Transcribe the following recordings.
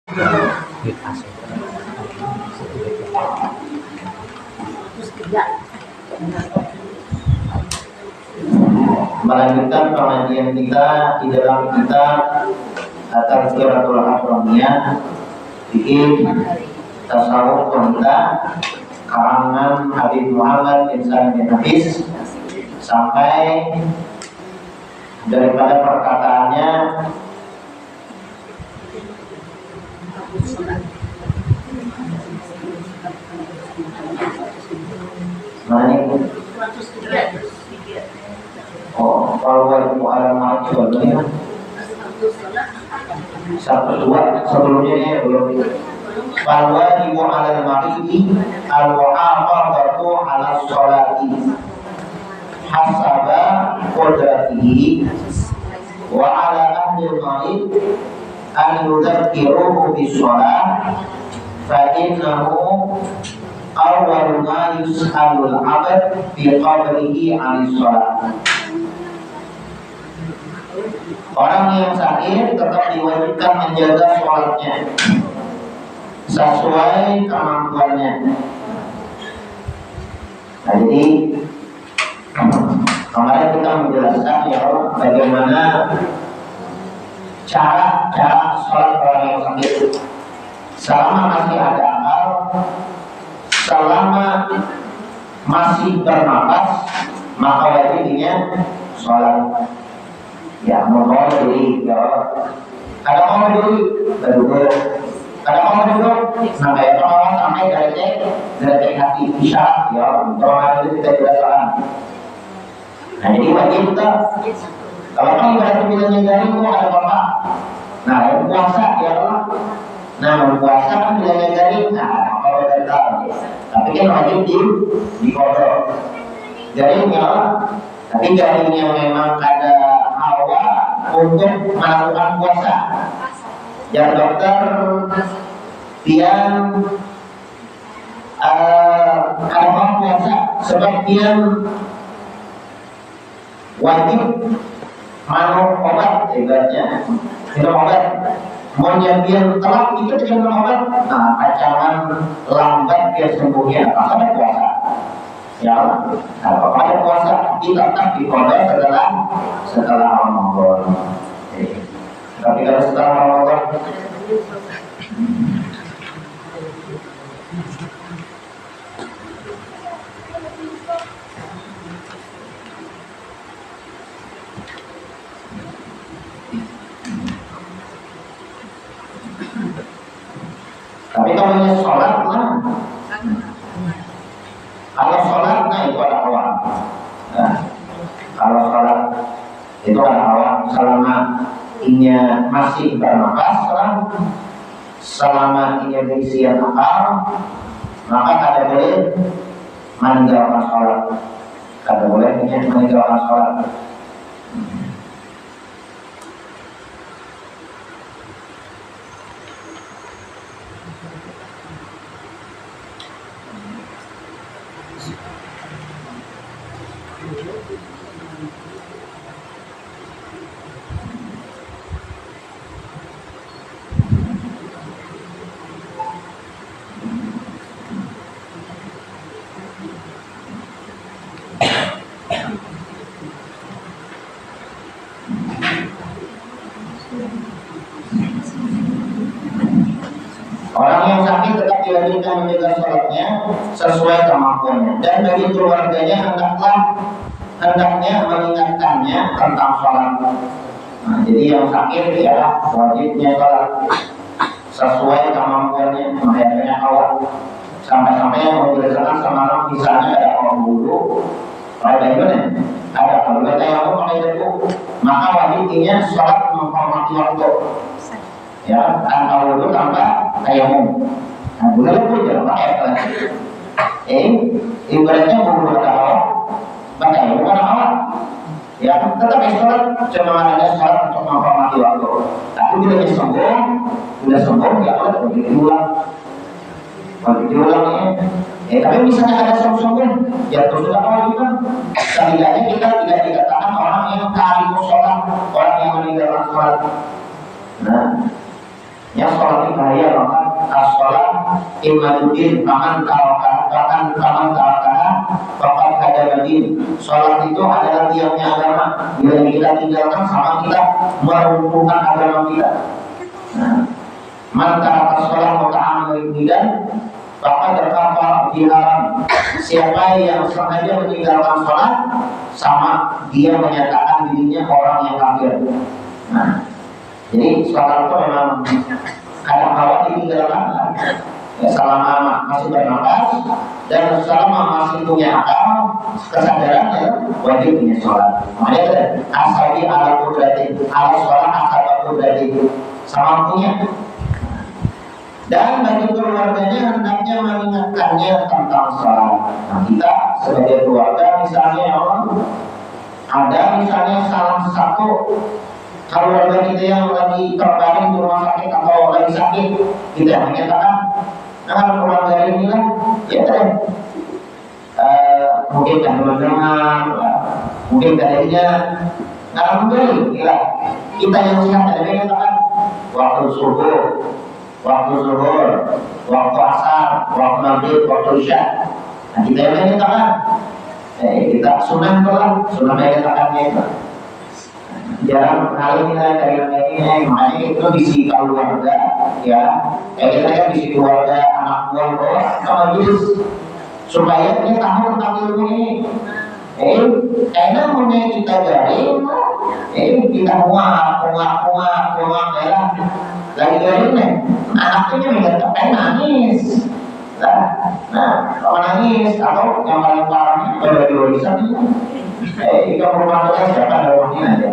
Melanjutkan pengajian kita di dalam kitab Tazkiratul Afroniyah fikih tasawuf wanita karangan Habib Muhammad bin Salim bin Hafiz, sampai daripada perkataannya mana itu? Oh, kalau wajib alamat sebelumnya 1-2 sebelumnya ya belum. Wal wajibu 'alal maridi al-muhafazatu 'ala sholati hasaba qudratihi wa 'ala ahli al-marid an yudhakkiruhu bis sholat fa innahu awwal ma yus'alul 'abd fi qabrihi 'anis sholat. Orang yang sakit tetap diwajibkan menjaga sholatnya sesuai kemampuannya. Nah, jadi kemarin kita menjelaskan ya bagaimana cara sholat orang yang sakit. Selama masih ada akal, selama masih bernapas, maka wajibnya sholat. Ya, mau berdiri, ya. Ada mau berdiri, berdua. Ada mau duduk, sampai pengawas sampai dari hati bisa, ya. Kalau itu kita jelaskan. Nah, jadi wajib kita. Kalau kamu berarti bilangnya garing, ada bapak. Nah, yang puasa, ya Allah. Nah, puasa kan bilangnya garing, nah, kalau dari tahu. Tapi kan wajib di kodok. Garing, ya Allah. Tapi garingnya memang ada hawa untuk melakukan puasa. Yang dokter yang kalau puasa sebab dia wajib minum obat, ibaratnya minum obat. Mau yang dia telat itu dengan minum obat, nah ancaman lambat dia sembuhnya karena puasa. Ya, kalau ada puasa kita tetap dikodok setelah Ramadan. Tapi kalau setelah Ramadan tapi kalau sholat lah. Kalau sholat, nah itu ada awal. Nah, kalau sholat itu ada awal selama inya masih bernapas, selama inya berisian akal, maka kada boleh meninggalkan sholat. Kada boleh inya meninggalkan sholat. Orang yang sakit tetap diwajibkan menjaga sholatnya sesuai kemampuannya, dan bagi keluarganya hendaknya mengingatkannya tentang sholat. Nah, jadi yang sakit ya wajibnya sholat sesuai kemampuannya, makanya awal sampai-sampai yang menjelaskan semalam misalnya ada orang dulu, ada gimana? Ada kalau kita yang mau itu, maka wajibnya sholat menghormati waktu. Ya, tanpa wudhu tanpa tayamum. Nah, boleh pun jangan pakai ibaratnya wudhu ada awal, tayamum ada awal. Ya, tetap sholat, cuma ada sholat untuk menghormati waktu. Tapi bila sudah sembuh, ya Allah boleh diulang ya. Tapi misalnya ada sembuh, ya terus sudah kewajiban. Setidaknya kita tidak dikatakan orang yang karimu sholat, orang yang meninggalkan sholat. Nah, Ya sholat ini bahaya banget. As-sholat imaduddin paman kalkah fakat hadamadin. Sholat itu adalah tiangnya agama. Bila kita tinggalkan sama kita meruntuhkan agama kita. Nah, maka as-sholat muta'ammidan maka terkapar diharam. Siapa yang sengaja meninggalkan sholat, sama dia menyatakan dirinya orang yang kafir. Nah, jadi sholat itu memang kadang kala ditinggalkan ya, selama masih bernapas dan selama masih punya akal, kesadaran ya, wajib punya sholat. Makanya asabi ala kudrati, ala sholat asal kudrati, sama punya. Dan bagi keluarganya hendaknya mengingatkannya tentang sholat. Nah, kita sebagai keluarga misalnya ada misalnya salah satu keluarga kita yang lagi terbaring di rumah sakit atau lagi sakit, kita menyatakan, nah keluarga ini lah, ya mungkin kan teman-teman, mungkin kadangnya, alhamdulillah, kita yang sehat ada menyatakan waktu subuh, waktu zuhur, waktu asar, waktu maghrib, waktu isya. Nah, kita yang menyatakan, kita sunnah menyatakannya itu. Jarang kali kita dari ini, makanya itu bisi keluarga, ya. Kita kan bisi keluarga, anak buah, sama jus supaya dia tahu tentang ilmu ini. Enak punya kita garing, kita muak merah, lagi garing nih, anaknya mengatakan nangis. Nah, kalau nangis atau yang paling parahnya ada di warisan jika rumah sakit siapa ada rumahnya aja.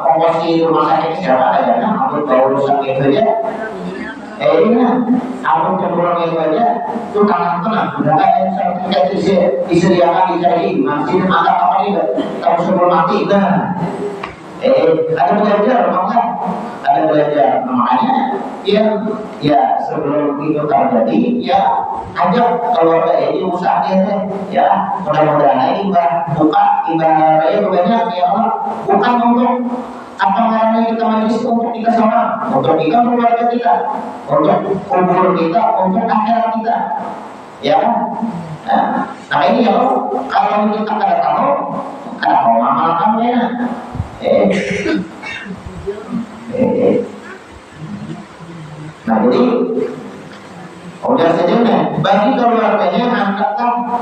Ongkosi rumah sakit siapa ada kan? Aku tahu urusan itu aja. Aku cenderung itu aja. Itu kanan tenang. Udah kayak sertifikat disediakan di masjid mantap apa ini? Tahu sebelum mati kan? Ada belajar, ada belajar. Makanya ya sebelum itu terjadi, ya ajak keluarga ini usaha dia, ya mudah-mudahan buka ibadah banyak ya Allah, bukan untuk apa namanya kita majelis untuk kita sama, untuk kita keluarga kita, untuk kubur kita, untuk akhirat kita, ya. Nah ini ya kalau kita kada tahu, kada mau amalkan ya. Nah jadi udah saja nih. Bagi keluarganya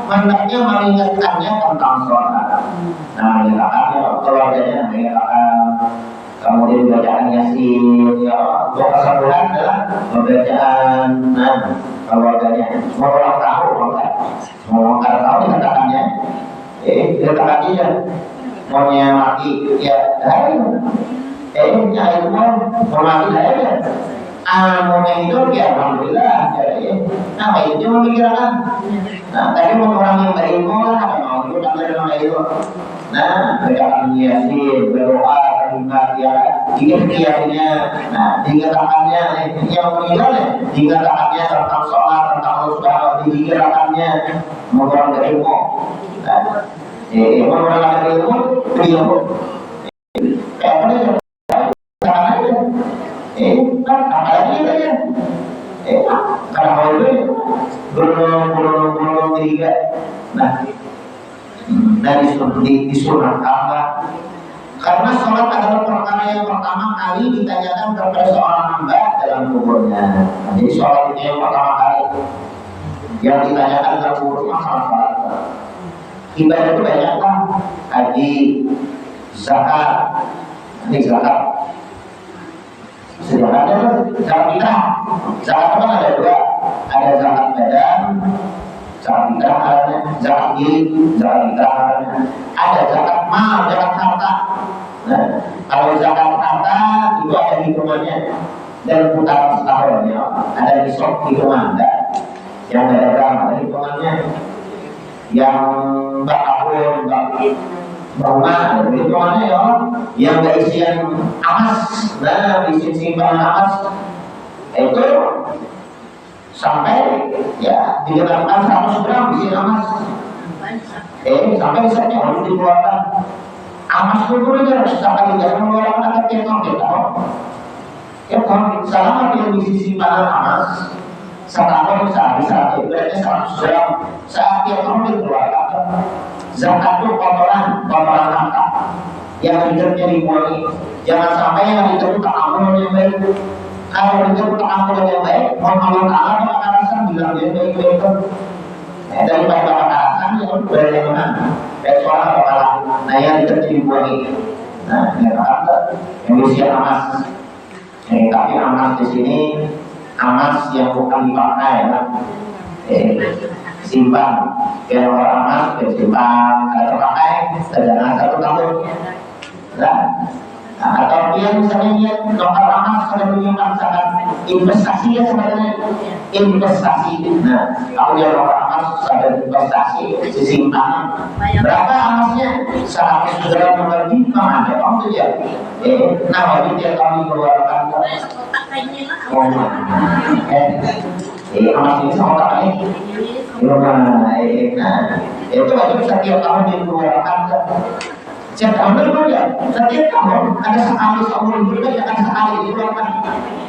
hendaknya mengingatkannya tentang sholat. Nah mengingatkannya keluarganya mengingatkan, kemudian bacaan yasin, ya untuk kesembuhan adalah pembacaan. Nah keluarganya mau orang tahu, mau kada tahu dikatakannya, dikatakan aja. Maunya mati, ya ayo, nyai mau mati aja. Maunya hidup, ya alhamdulillah. Nah, itu cuma pikiran. Nah, tapi mau orang yang berilmu lah, apa mau hidup sampai dengan itu. Nah, mereka akan yasin, berdoa, kalimat, ya, dikir-kirnya. Nah, dikatakannya, yang meninggal, dikatakannya tentang sholat, tentang Allah Subhanahu wa Ta'ala, dikirakannya mau orang berilmu. Mau orang berilmu, berilmu. Apa nih? Kan apalagi itu ya, karena kalau itu belum tiga, nah disunahkan karena sholat adalah perkara yang pertama kali ditanyakan kepada seorang hamba dalam kuburnya. Nah, jadi sholat itu yang pertama kali yang ditanyakan dalam kuburnya masalah sholat. Ibadah itu banyak kan, haji, zakat, ini zakat. Sederhana zakat fitrah. Zakat kan ada dua, ada zakat badan, zakat fitrah ada, zakat diri, zakat fitrah ada. Ada zakat mal, zakat harta. Nah, kalau zakat harta itu ada hitungannya dan putaran setahun ya. Ada nisab hitungan, yang ada hitungannya, yang bertahun, rumah, hitungannya ya, yang gak isian amas, nah isi simpanan amas itu sampai ya dikatakan 100 gram isi amas, sampai misalnya harus dikeluarkan amas dulu aja sampai tidak mengeluarkan atas kentong kita, Ya kalau selama dia di simpanan emas setahun sehari satu berarti 100 gram saat dia tahu dikeluarkan zakat itu kotoran harta yang hidupnya dibuangi. Jangan sampai yang hidup tak amal yang baik. Kalau hidup tak amal yang baik, mohon Allah Taala maka rasa bilang dia baik-baik itu. Daripada kekerasan yang bagaimana baik suara kepala. Nah yang hidup dibuangi. Nah ini kata yang usia emas. Tapi emas di sini emas yang bukan dipakai ya. Simpan biar orang emas simpan kalau pakai jangan 1 tahun. Nah, atau dia misalnya dia dokter emas sudah menyimpan sangat investasi ya sebenarnya investasi. Nah, kalau dia dokter emas sudah investasi disimpan berapa emasnya 100 gram lebih mana kamu tuh ya nah wajib dia kami keluarkan emas ini sama tak ini nah itu wajib setiap tahun dikeluarkan. Setiap tahun berbeda, setiap tahun ada sekali seumur hidup akan sekali dikeluarkan.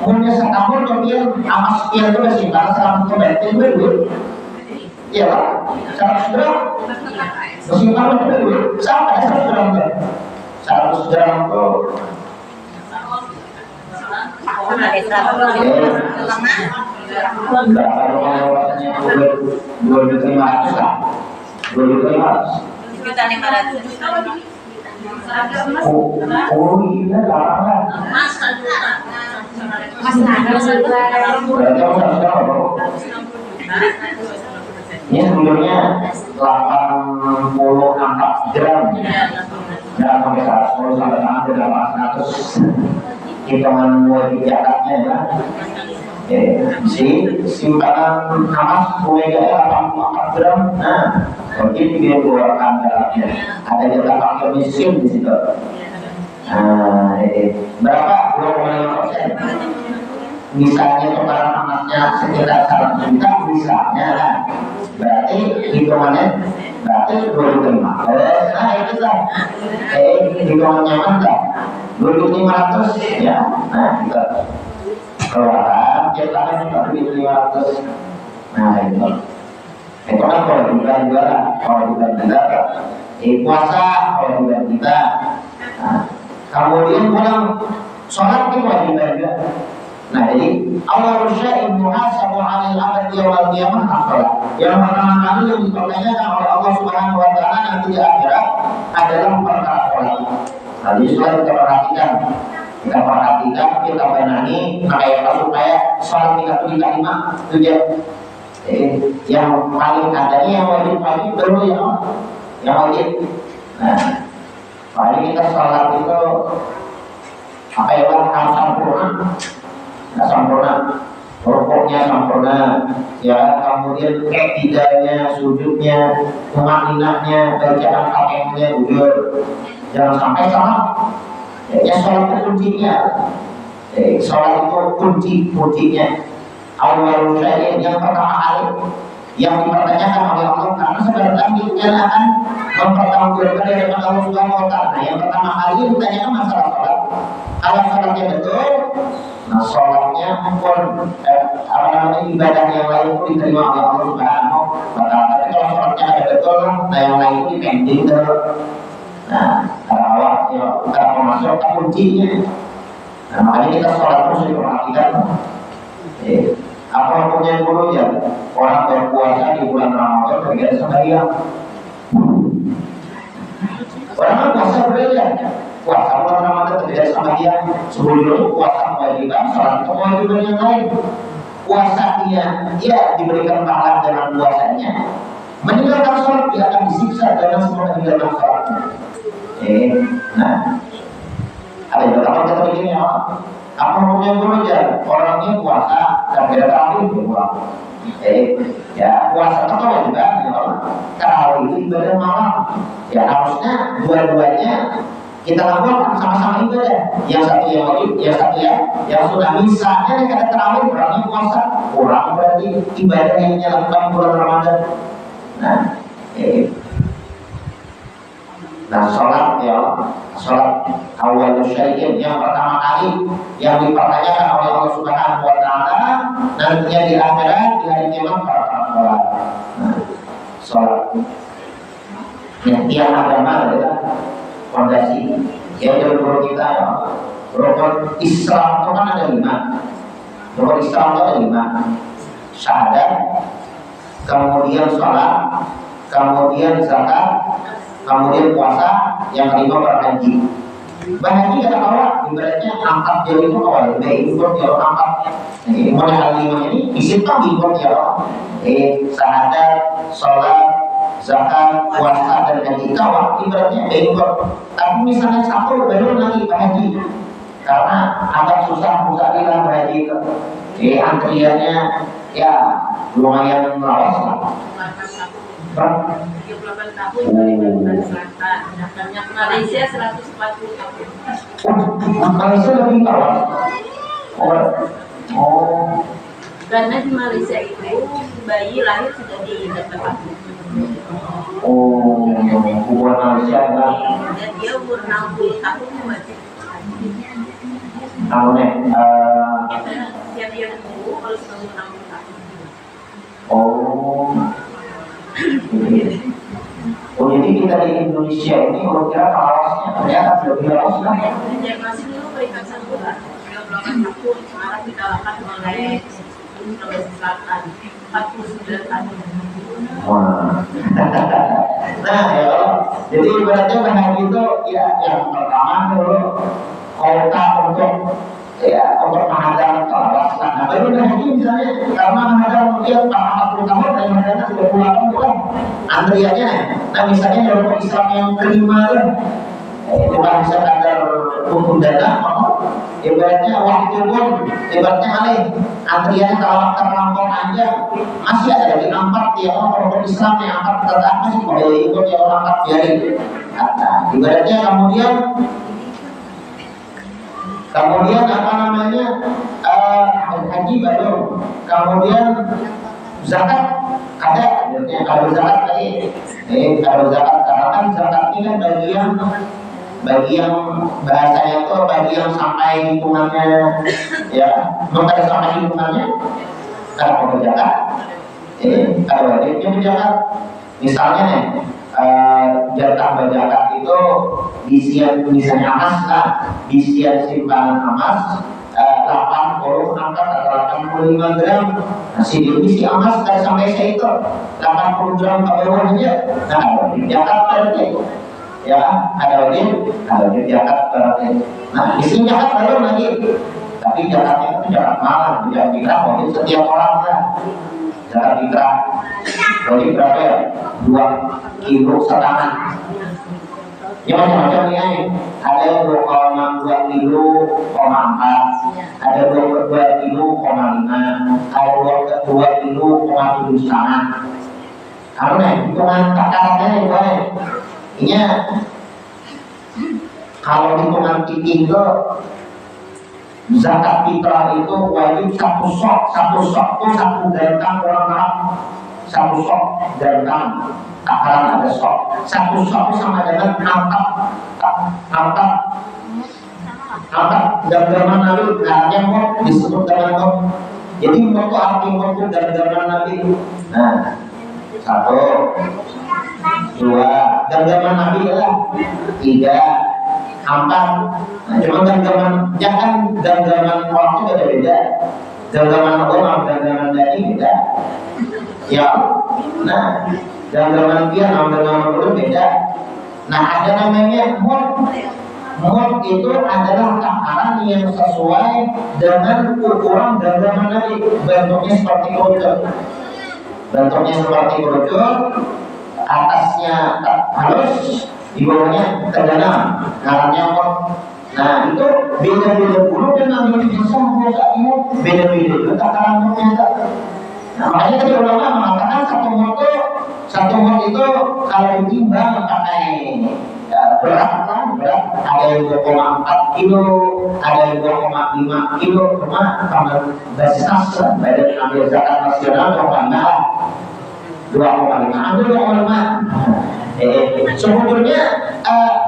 Umurnya setahun kemudian emas sekian itu masih barang 100 berarti berduit. Iya lah, 100 gram bersimpan berduit sampai 100 gram 100 gram itu berapa rumahnya 2.500 lah 2.500 Oh iya larang kan ini sebelumnya 84 gram dan sampai 110 sampai 800 hitungan wajib zakatnya ya. Simpanan emas WGL 84 gram. Nah, wajib dia keluarkan dalamnya. Ada jatah fakir miskin di situ. Nah, berapa? 2,5%. Misalnya tukaran emasnya sekitar 100 juta misalnya lah. Berarti hitungannya berarti 2.500. Nah, itu lah. Hitungannya mana? 2.500 ya. Nah, gitu. Keluaran jatahnya 2.500. Nah itu kan kewajiban juga, kewajiban kita puasa kewajiban kita. Nah, kemudian pulang sholat itu kewajiban juga. Nah jadi awal syai'in muhasabu 'alal 'abdi yaumil qiyamah as-shalah. Yang pertama kali yang dipertanyakan oleh Allah Subhanahu wa taala nanti di akhirat adalah perkara sholat. Nah jadi sholat kita perhatikan, kita benani kayak soal kita diterima tujuan yang paling adanya yang wajib dulu yang wajib. Nah, paling kita sholat itu apa ya harus sempurna, nggak sempurna, rukuknya sempurna, ya kemudian tidaknya, sujudnya, mumaninahnya, bacaan pakaiannya udah, jangan sampai salah. Ya sholat itu kuncinya, sholat itu kuncinya. Awal syai'in yang pertama kali yang dipertanyakan oleh Allah karena sebenarnya dia akan mempertanggungjawabkan dari Allah Subhanahu wa taala. Yang pertama kali ditanyakan masalah sholat. Kalau sholatnya betul, nah sholatnya pun ibadah yang lain pun diterima oleh Allah Subhanahu wa taala. Tapi kalau sholatnya ada betul, nah yang lain itu pending terus. Nah, awal ya kalau masuk ke kuncinya. Nah, makanya kita sholat terus diperhatikan. Apa hukumnya dulu ya? Orang berpuasa di bulan Ramadan berbeda sama dia. Orang puasa berbeda. Puasa bulan Ramadan berbeda sama dia. Sebelum puasa kewajiban, sholat kewajiban yang lain. Puasa dia diberikan pahala dengan puasanya. Meninggalkan sholat dia akan disiksa dengan semua meninggalkan sholatnya. Nah, ada beberapa kata begini ya. Apa hukumnya dulu ya? Orangnya puasa dan beda tarawih puasa. Ya puasa atau juga ya. Tarawih itu ibadah malam. Ya harusnya dua-duanya kita lakukan sama-sama ibadah. Yang satu yang wajib, yang satu yang sudah misalnya kata tarawih orangnya puasa, orang berarti ibadah yang dilakukan bulan Ramadan. Nah, Nah, sholat ya, sholat awal syariat yang pertama kali yang dipertanyakan oleh Allah Subhanahu Wa Taala nantinya di akhirat di hari kiamat perkara sholat. Nah, sholat. Yang tiap agama adalah fondasi. Ya, menurut kita ya, rukun Islam itu kan ada 5. Rukun Islam itu ada 5. Syahadat, kemudian sholat, kemudian zakat, kemudian puasa, yang kelima berhaji. Berhaji kata Allah, ibaratnya angkat jauh itu awal, import jauh angkat. Mulai hal 5 ini disita import jauh. Syahadat, sholat, zakat, puasa dan haji kawat ibaratnya import. Tapi misalnya satu baru lagi berhaji, karena agak susah dilah berhaji itu. Antriannya ya lumayan melawas lah. 38 tahun dari Selatan, Malaysia 140 tahun. Malaysia lebih lawas. Oh. Karena di Malaysia itu bayi lahir sudah didapat. Oh, hubungan Malaysia kan? Dan dia umur 60 tahun wajib. Tiap dia tunggu kalau sudah umur 60 tahun. Oh. Oh, jadi kita di Indonesia ini kalau kira lawasnya ternyata lebih lawas lah. Sejak masih dulu berikan sambutan 38 tahun, sekarang kita lakukan mulai Sulawesi Selatan 49 tahun. Wah. Nah ya, jadi ibaratnya bahan itu ya yang pertama dulu kota untuk menghadang lawas. Nah baru lagi misalnya karena menghadang dia 40 tahun dan menghadangnya sudah pulang kan antriannya. Nah misalnya kalau Islam yang kelima kan bukan bisa kadar hukum dana, ibaratnya waktu pun ibaratnya alih antriannya kalau terlampau panjang masih ada di 4 ya orang Islam yang 4 tetap masih boleh ikut yang orang 4 biarin. Ibaratnya kemudian apa namanya haji baru, kemudian zakat ada, kalau zakat tadi kalau zakat karena kan zakat ini kan bagi yang bahasanya itu bagi yang sampai hitungannya ya maka sampai hitungannya kalau mau berzakat kalau wajibnya berzakat misalnya nih jatah berzakat itu isian misalnya emas lah isian simpanan emas 80 angkat atau 85 gram masih diisi emas dari sampai saya itu 80 gram ke bawah aja. Nah zakat berarti ya ada wajib zakat berarti. Nah di sini zakat baru lagi tapi zakatnya itu zakat malam tidak fitrah wajib setiap orang lah. Zakat fitrah wajib berapa ya 2,5 kilo. Ya macam-macam ya, ada yang 2,2 kilo, 4, ada 2,2 kilo, 5, ada 2 kilo, 7,5. Kamu nih, hitungan takarannya nih gue. Ini kalau hitungan itu zakat fitrah itu wajib satu sok itu satu dentang orang satu sok dentang. Takaran ada sok, satu sok sama dengan angkat genggaman Nabi, artinya mot disebut dengan mot. Jadi mot itu arti mot itu genggaman Nabi. Nah, 1, 2, genggaman Nabi adalah 3, 4. Nah, cuma genggaman, jangan genggaman waktu beda-beda. Genggaman orang, genggaman daging beda. Ya, nah. Genggaman dia, genggaman itu beda. Nah ada namanya mot. Mot itu adalah takaran yang sesuai dengan ukuran genggaman Nabi. Bentuknya seperti kerucut. Atasnya halus, di bawahnya terdalam. Namanya mot. Nah itu beda-beda dulu dengan yang bisa membuat beda-beda itu takaran motnya. Nah, makanya tadi ulama mengatakan satu mot itu kalau ditimbang pakai berat, ada yang 2,4 kilo, ada yang 2,5 kilo, cuma kalau basis badan ambil zakat nasional 2,5 ambil 2,5. Sebetulnya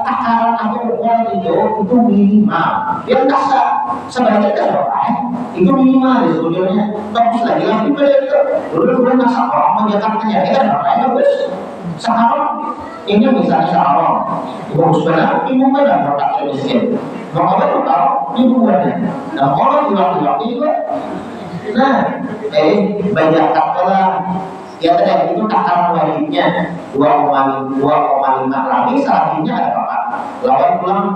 takaran alkohol itu minimal. Yang kasar sebaiknya kalau itu minimal sebetulnya. Bagus lagi itu dulu masa orang menjaga penyakit orang bagus. Sekarang ini misalnya sekarang bagus benar, ibu benar produk miskin. Mau apa tahu ibu benar. Nah kalau tiba-tiba itu, nah banyak katalah. Ya tadi itu takaran wajibnya 2,5 lagi selanjutnya ada apa? Lawan pulang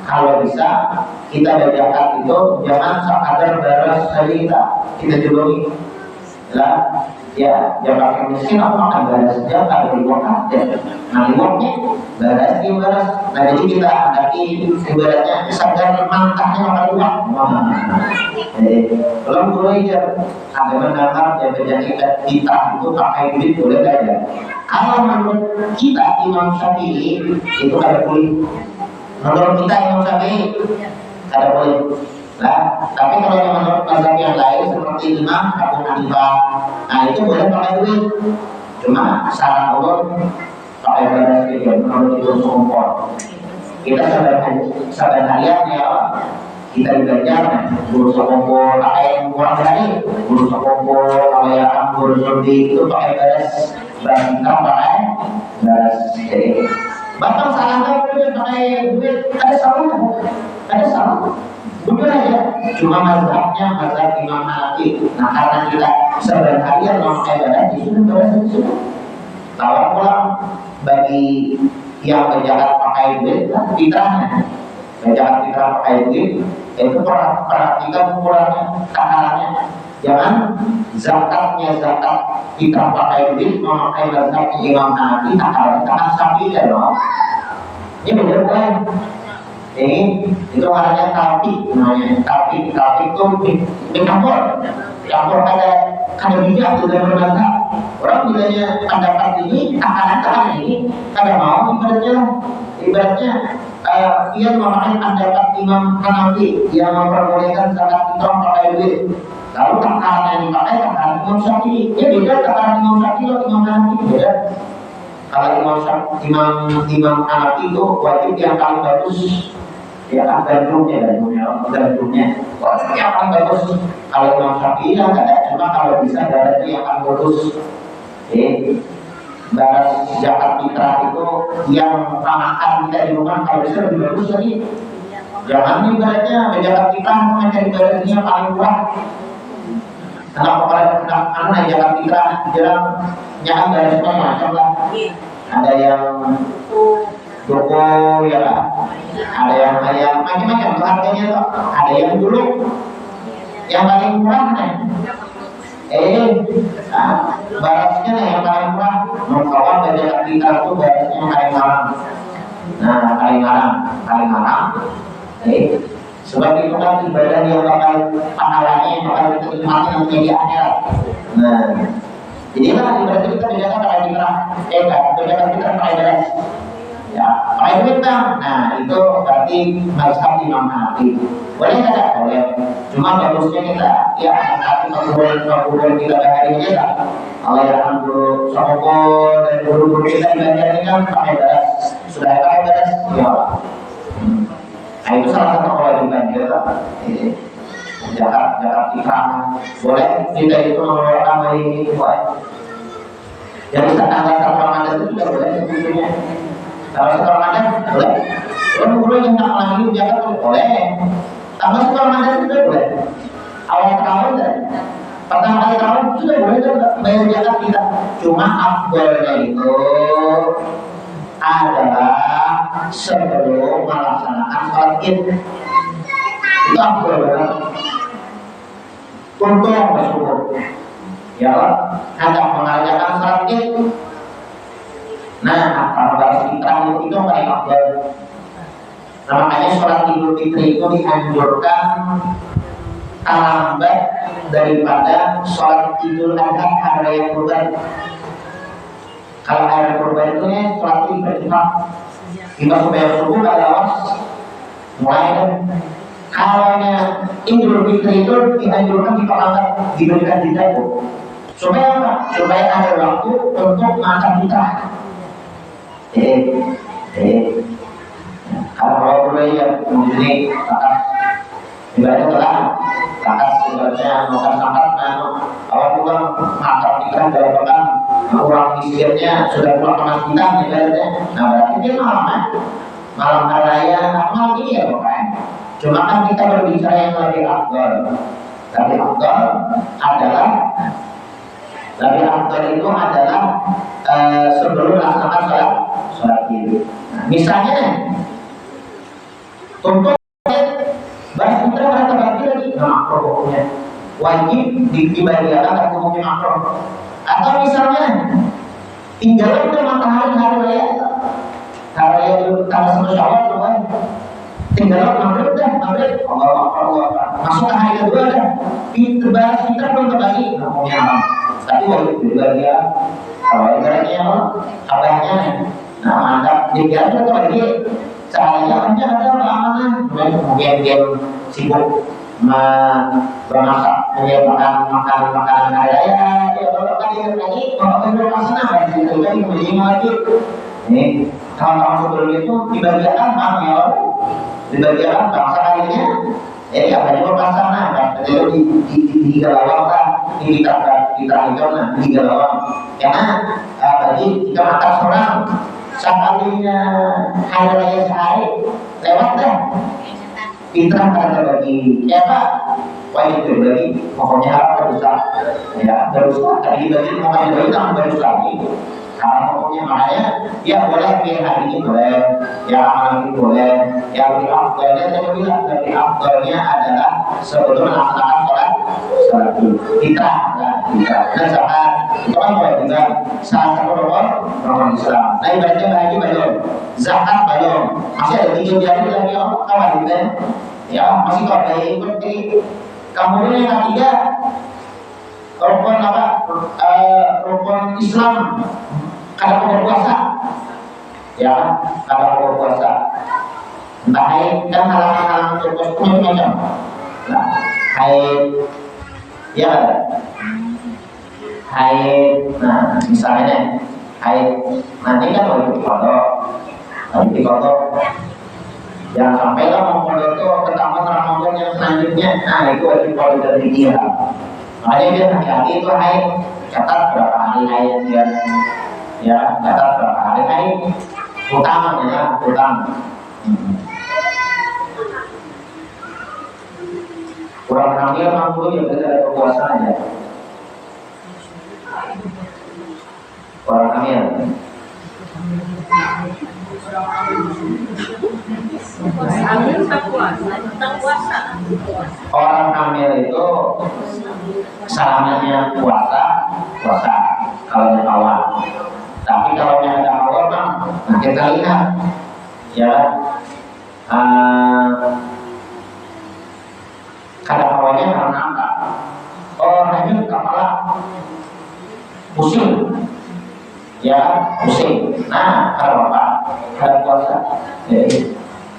kalau bisa kita bacakan itu jangan sekadar beres hari kita juduli lah ya jangan miskin aku makan beres saja kalau dibuang aja nah dibuangnya beres nah jadi kita hadapi ibaratnya sadar mantapnya makan uang belum boleh ya ada mendengar ya kita itu pakai duit boleh saja kalau menurut kita Imam Syafi'i itu ada boleh menurut kita Imam Syafi'i ada boleh lah, tapi kalau yang menurut mazhab yang lain seperti Imam Abu Hanifah, nah itu boleh pakai duit. Cuma saran Allah pakai beras gitu, menurut itu kompor. Kita sabar harian ya, kita belajar guru kompor pakai kurang dari guru kompor kalau yang guru lebih itu pakai beras, kita pakai beras. Bahkan saran boleh pakai duit, ada salah. Betul aja, cuma mazhabnya mazhab Imam Hanafi. Nah karena kita sebenarnya memakai badan di sini beras di sini. Kalau pulang bagi yang berjalan pakai duit, fitrahnya berjalan fitrah pakai duit itu perhatikan ukurannya, takarannya. Jangan zakatnya zakat fitrah pakai duit memakai mazhab Imam Hanafi takarannya tangan sapi ya dong. Ini benar kan? Itu warnanya talpik namanya talpik itu dicampur ada bijak sudah berbeda orang bilanya pendapat ini takaran ini kada mau ibaratnya dia memakai pendapat Imam Hanafi yang memperbolehkan zakat fitrah pakai duit lalu takaran yang dipakai takaran Imam Syafi'i ya beda takaran Imam Syafi'i atau Imam Hanafi beda kalau Imam Hanafi itu wajib yang paling bagus ya kan gandumnya oh yang paling bagus kalau Imam Syafi'i yang ada cuma kalau bisa dari yang akan bagus baras zakat fitrah itu yang makan kita di rumah kalau bisa lebih bagus lagi jangan ibaratnya zakat fitrah mencari barangnya paling murah karena zakat fitrah jarang jangan barisnya macam lah ada yang toko ya kan ada yang macam-macam harganya tuh ada yang dulu yang paling murah nih barasnya yang paling murah mengkawan baca kita tuh barasnya yang paling larang nah paling larang sebab itu kan ibadah yang bakal pahalanya yang bakal dinikmati nanti di akhirat nah jadilah ibadah kita bedakan pakai fitrah bedakan fitrah pakai beras ya pakai duit bang nah itu berarti mazhab Imam Hanafi boleh tidak? Boleh cuma bagusnya kita ya tapi kebutuhan kita hari ini tak kalau yang guru sokopol dan guru-guru kita belajar ini kan pakai beras sudah pakai beras ya nah itu salah satu kewajiban kita jarak ikram boleh kita itu mengeluarkan dari yang bisa tanggal 1 Ramadan itu sudah boleh sebetulnya kalau 1 Ramadan boleh kalau guru yang tak lagi jaga boleh tanggal 1 Ramadan itu boleh awal tahun dan pertama kali tahun sudah boleh bayar zakat kita cuma afdolnya itu adalah sebelum melaksanakan sholat id itu afdol banget untuk bersyukur ya ada mengerjakan sholat id nah kalau balas fitrah itu paling afdol nah makanya sholat Idul Fitri itu dianjurkan terlambat daripada sholat Idul Adha hari raya kurban kalau hari raya kurban itu ya sholat Idul berjemaah kita supaya subuh gak lawas mulai kalau Idul Fitri itu dianjurkan diperlambat diberikan di dapur supaya apa? Supaya ada waktu untuk makan fitrah Kalau boleh ya ini kakak ibaratnya telah kakak ibaratnya makan sakat awal pulang makan ikan dalam pekan uang miskinnya sudah pulang ke masjidan ibaratnya. Nah berarti dia malam hari raya malam ini ya bukan. Cuma kan kita berbicara yang lebih afdal. Lebih afdal adalah lebih afdal itu adalah sebelum melaksanakan sholat Id. Nah, misalnya untuk bahas putra pada terbagi lagi makro pokoknya wajib dibagikan dan hukumnya makro. Atau misalnya tinggal udah matahari hari raya itu tanggal 1 Syawal tuh kan tinggal maghrib Allah masuk ke hari kedua dah bahas putra belum terbagi hukumnya alam tapi wajib dibagikan kalau ibaratnya abahnya nah mantap dibiarkan terbagi caranya hanya ada keamanan kemudian dia sibuk memasak menyiapkan makanan hari raya dia kalau tadi lagi kalau belum sana berarti itu kan kemudian lagi ini tahun-tahun sebelum itu dibagikan ya dibagikan bangsa kalinya jadi apa juga pelaksana itu di galawang kan di tradisional di galawang karena bagi kita makan seorang sekalinya hari raya sehari lewat dah fitrah kan terbagi ya Pak wajib berbagi pokoknya harus berusaha ya berusaha tadi bagi pokoknya berbagi tak berusaha lagi kalau pokoknya makanya ya boleh pilih hari ini boleh ya malam ini boleh yang lebih afdalnya saya bilang lebih afdalnya adalah sebelum melaksanakan sholat fitrah dan zakat itu kan kewajiban salah satu rukun Islam. Nah ibaratnya haji belum, zakat belum, masih ada 3 jari lagi kewajiban ya masih kau seperti kemudian yang ketiga rukun apa rukun Islam kada berpuasa ya kada berpuasa entah haid dan halangan macam nah haid ya haid nah misalnya haid nanti kan wajib dikodok jangan sampai lah mengkodok itu ketambah Ramadan yang selanjutnya nah itu wajib kodok dari dia makanya dia hati-hati itu haid catat berapa hari haid dia ya catat berapa hari haid utama ya utama kurang hamil 60 ya berarti ada berpuasa aja orang hamil orang hamil itu salamnya puasa kalau yang awal tapi kalau yang ada awal kan kita lihat ya kadang awalnya karena apa hamil kepala pusing ya pusing nah kalau apa kalau puasa jadi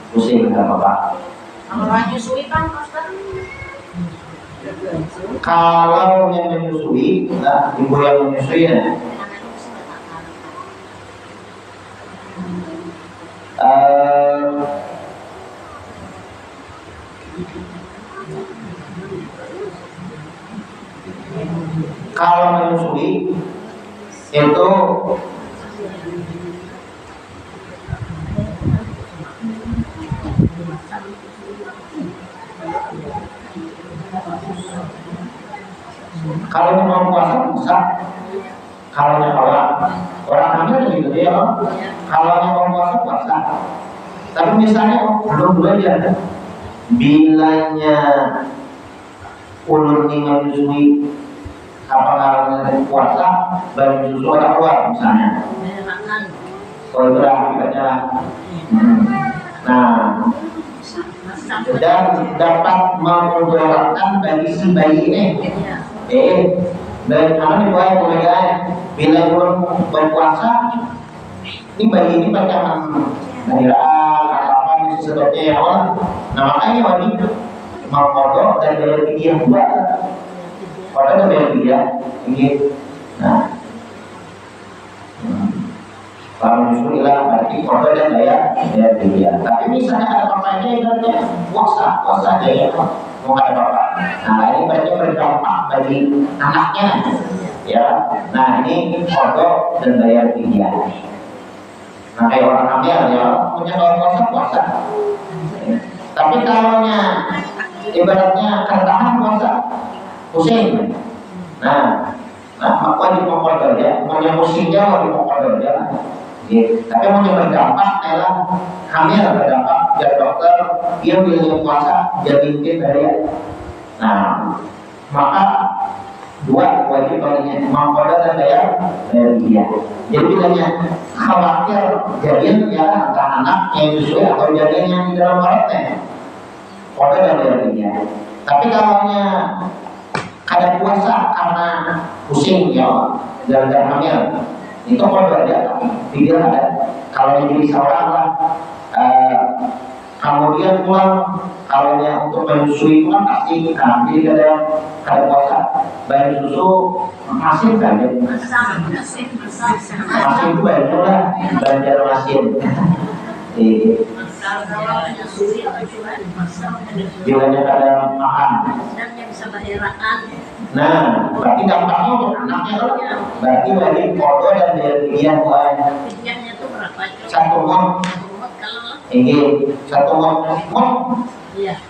pusing kalau apa kalau menyusui kan kalau yang menyusui nah ibu yang menyusui ya kalau menyusui itu kalau mau puasa bisa kalau orang hamil gitu ya kalau mau puasa tapi misalnya belum belajar bilanya ulun ini menyusui apakah puasa baru susu atau keluar misalnya kalau itu lah akibatnya nah dan dapat memudaratkan bagi si bayi ini dan karena dibuat pemegang bila belum berpuasa ini bayi ini bacaan lahiran apa seterusnya ya Allah nah makanya wajib mau kodok dan bayar fidyah buat kodok dan bayar fidyah ini nah kalau nyusul ilah berarti di kode dan daya dia. Tapi misalnya ada bapaknya ibaratnya puasa aja ya, mau ada bapak. Nah ini berarti berdampak bagi anaknya ya. Nah ini kode dan daya dia. Nah kayak orang hamil ya punya kalau puasa. Tapi kalaunya ibaratnya kertahan puasa pusing. Nah wajib mengkodok ya, punya musiknya wajib mengkodok ya. Tapi mau berdampak adalah hamil berdampak dan dokter dia bilang puasa jadi mungkin dari ya. Nah maka dua wajib baginya mengkodok dan bayar dari dia. Jadi bilangnya khawatir jadian ya antara anak yang sesuai atau jadian yang di dalam perutnya kodok dan bayar dia. Tapi kalaunya ada puasa karena pusing ya dan hamil itu kodok aja tidak ada. Kalau jadi seorang lah kemudian pulang kalau yang untuk menyusui itu kan pasti jadi ada puasa bayar susu masin kan ya masin itu bayar lah belanja masin bilangnya ada makan. Nah, berarti dampaknya untuk anaknya kan? Berarti wajib kodo dan dia buat satu mon. Ini satu mon.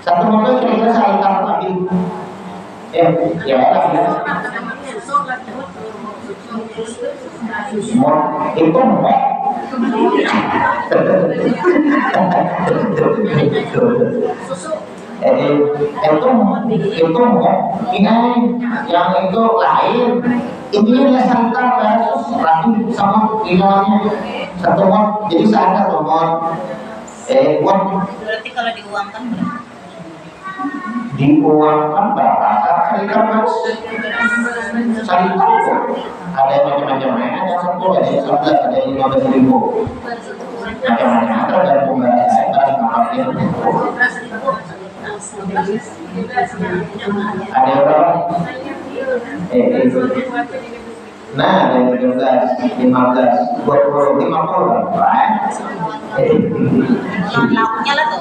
Satu mon itu kira-kira saya taruh lagi. Ya lagi. Mon itu mon. Itu ini yang itu lain intinya dia santan versus lagi sama ilmunya satu mon jadi sadar loh mon berarti kalau diuangkan berapa kalikan mas ada yang macam-macam ada yang 10 ada yang 11 ada yang 15.000 macam-macam tergantung dari saya ada berapa? Nah, ada 13, 15, 20, 50 berapa? lauknya lah tuh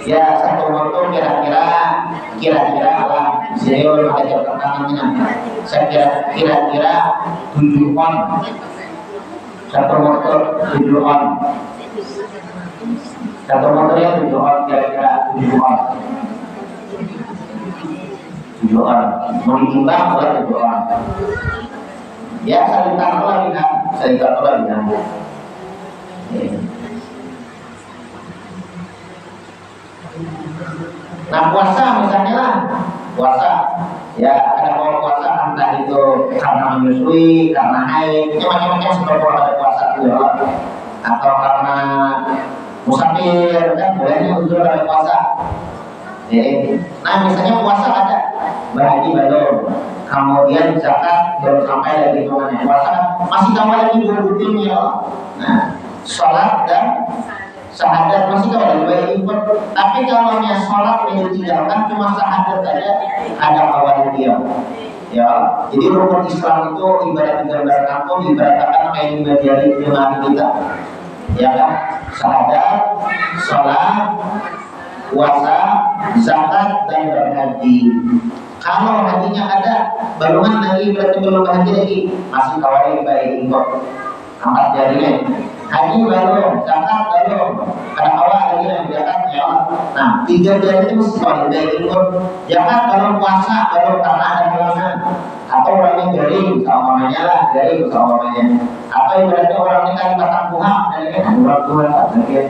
ya satu motor kira-kira lah sini orang ada jam tangannya saya kira-kira 7 on satu motor 7 on satu motornya 7 on kira-kira 7 on 7 on mau ditimbang buat 7 on ya saya taruh lagi kan nah puasa misalnya lah puasa ya ada kalau puasa entah itu karena menyusui karena haid macam-macam seperti ada puasa juga atau karena musafir kan bolehnya usul ada puasa nah misalnya puasa ada berhaji belum kemudian zakat baru sampai dari hitungannya puasa masih tambah lagi 2 bulan ya nah sholat dan syahadat masih kalau dari impor tapi kalau sholat yang ditinggalkan cuma syahadat saja ada awal dia ya jadi rukun Islam itu ibarat digambarkan pun ibaratkan kayak jari dengan kita ya kan syahadat sholat puasa zakat dan berhaji kalau hajinya ada balungan lagi berarti belum berhaji lagi masih kawali baik impor 4 jarinya haji belum, zakat belum ada awal lagi yang zakat ya nah 3 jari itu mesti kawali baik impor zakat belum puasa belum karena ada halangan atau orangnya garing umpamanya lah garing umpamanya atau ibaratnya orang ini kan batang buah dan ini kan orang tua bagian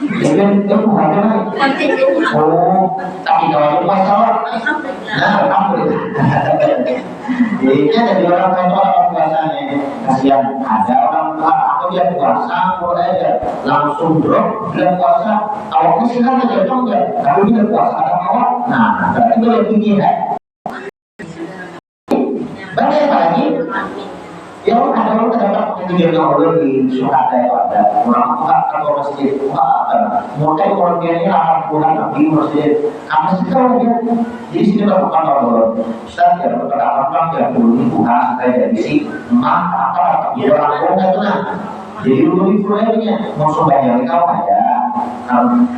jadi itu buahnya oh tapi kalau puasa nah alhamdulillah ini ada orang contoh orang puasanya kasihan ada orang tua atau dia puasa boleh aja langsung drop dia puasa awalnya sih kan aja dong ya kalau dia puasa ada awal nah berarti boleh tinggi ya banyak lagi Ya ada orang terdapat pendidikan Allah di Suhada itu ada orang tua atau masjid tua apa mulai orang dia ini akan pulang di masjid apa sih kalau dia di sini melakukan Allah Ustaz ya berapa yang perlu dibuka saya dari sini maka apa orang itu nah jadi dulu influencernya mau banyak kau aja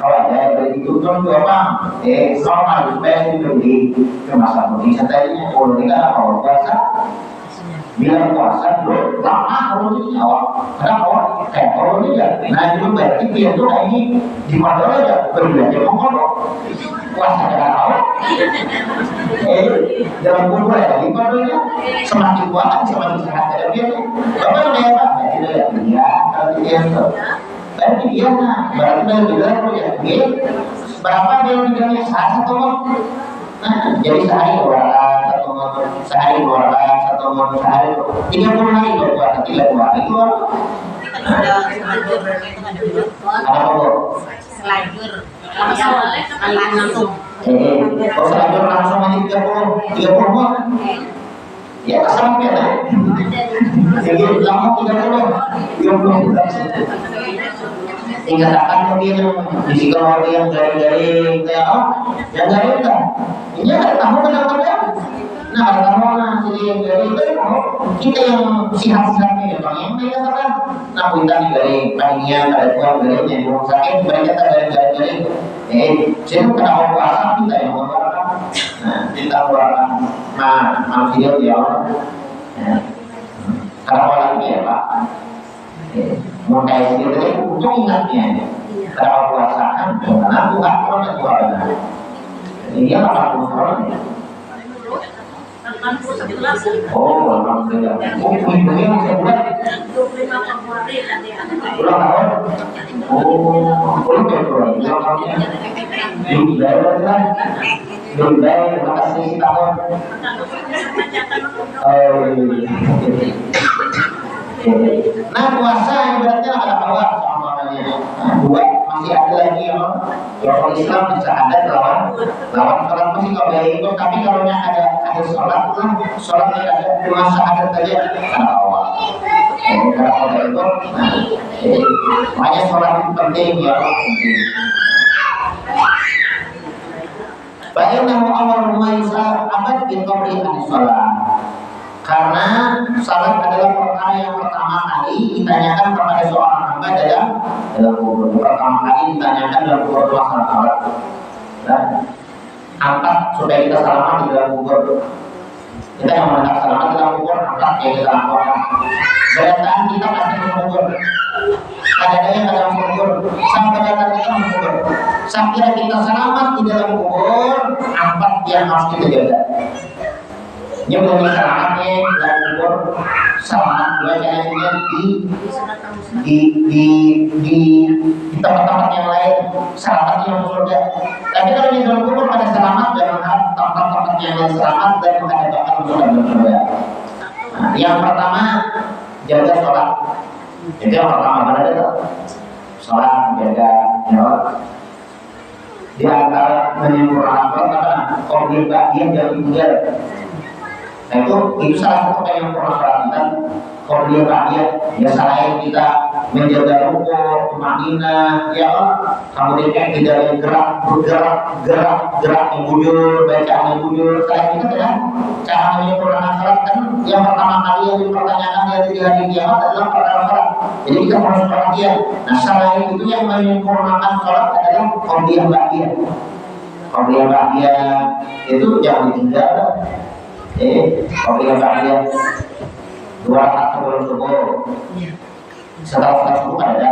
kalau ada dari itu tuh apa kalau harus bayar dibeli ke masa mudik katanya kalau tidak kalau puasa bilang puasa dulu lama kalau ini awal kenapa kayak kalau ini ya nah itu berarti dia tuh ini di mana aja berbeda mongol puasa dengan awal dalam kubur ya di mana ya semakin kuat semakin sehat ada dia bapak udah ya pak tidak ya dia kalau dia berarti dia nah berarti dia bilang ya dia berapa dia bilangnya satu nah jadi sehari sehari 2 rakaat sehari 30 hari 2 hari itu apa bu? Selajur langsung selajur langsung aja 30 ya kesampe lah jadi lama 30 dikatakan mungkin di psikologi yang dari kayak yang dari itu ini ada tamu kenapa ya nah ada tamu nah jadi dari itu kita yang sihat-sihatnya ya bang yang mereka kan nah kita dari panitia dari tuan dari yang rumah sakit mereka dari jadi kenapa puasa kita yang mengeluarkan nah kita keluarkan manusia dia kenapa lagi ya pak mau kayak gitu untuk ingatnya kalau puasa kan karena Tuhan orang Tuhan dia 80 tahun ya oh alhamdulillah ini sebulan 25 Februari ulang tahun ulang tahunnya lebih baik terima kasih tahun nah puasa yang berarti ada kawan namanya dua masih ada lagi yang kalau Islam bisa ada lawan sholat masih kalau dari itu tapi kalau ada sholat yang ada cuma syahadat saja awal kalau dari itu makanya sholat itu penting ya penting baik nama awal Muhammad abad bin Qabriyah sholat karena salat adalah perkara yang pertama kali ditanyakan kepada seorang hamba dalam kubur. Pertama kali ditanyakan dalam kubur masalah salat. Dan angkat supaya kita selamat di dalam kubur. Kita yang menangkap selamat di dalam kubur, angkat yang kita lakukan. Kedatangan kita pasti kubur. Ada yang dalam kubur, sampai datang kita kubur. Sampai kita selamat di dalam kubur, angkat yang harus kita jaga. Yang lebih selamatnya dalam kubur selamat dua caranya di tempat-tempat yang lain selamat yang surga. Tapi kalau di dalam kubur pada selamat dan tempat-tempat yang lain selamat dan menghadapkan surga. Nah, yang pertama jaga sholat. Itu yang pertama pada itu sholat jaga sholat. Di antara menyempurnakan sholat kau bagian dari tinggal. Nah itu salah satu yang permasalahan kalau dia rakyat ya selain kita menjaga rukuk, tumanina, ya kemudian kan tidak gerak yang bujur, bacaan yang bujur. Selain itu kan cara menyempurnakan salat kan yang pertama kali yang dipertanyakan dari hari kiamat adalah perkara salat. Jadi kita harus perhatian. Nah selain itu yang menyempurnakan salat adalah qabliyah ba'diyah. Qabliyah ba'diyah itu jangan ditinggal. Qabliyah ba'diyah 2 rakaat sebelum subuh. Setelah subuh ada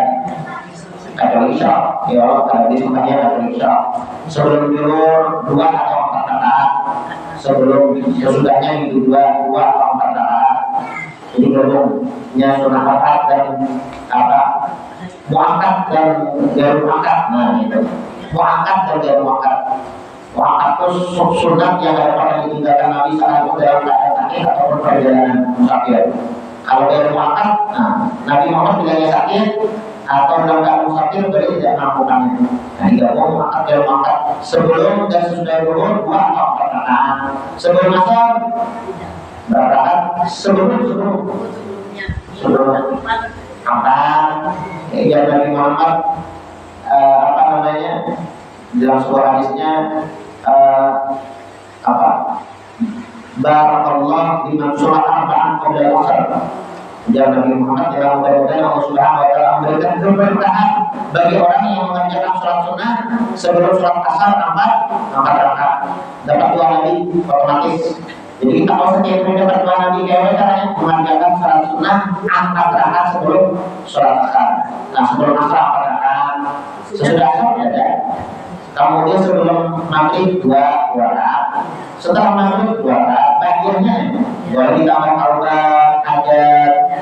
isya, ya kalau disukanya ada isya. Sebelum tidur 2 atau 4 rakaat. Sebelum sesudahnya itu 2 atau 4 rakaat. Jadi gabungnya sunah rakaat dan muakkad dan garu muakkad. Nah itu muakkad dan garu muakkad. Muakkad itu sunat yang ada pada ditinggalkan Nabi SAW dalam keadaan sakit ataupun perjalanan musafir. Kalau garu muakkad, Nabi Muhammad bilangnya sakit atau dalam keadaan musafir berarti tidak melakukannya. Nah digabung muakkad garu muakkad sebelum dan sesudah zuhur 2 atau 4 rakaat. Sebelum asar berapa rakaat? Sebelum sebelum empat. Ya Nabi Muhammad apa namanya dalam sebuah hadisnya apa? Barakallah liman sholat arba'an qabla al-asr. Dan Nabi Muhammad dalam mudah-mudahan Allah Subhanahu wa taala memberikan keberkahan bagi orang yang mengerjakan sholat sunnah sebelum sholat asar 4 rakaat. Dapat dua nabi otomatis. Jadi kita kalau setiap hari dapat dua nabi kayak caranya mengerjakan sholat sunnah 4 rakaat sebelum sholat asar. Nah sebelum asar 4 rakaat, sesudah asar ada. Kemudian sebelum maghrib 2 rakaat. Setelah maghrib 2 rakaat. Bagiannya boleh ditambah aurat, ada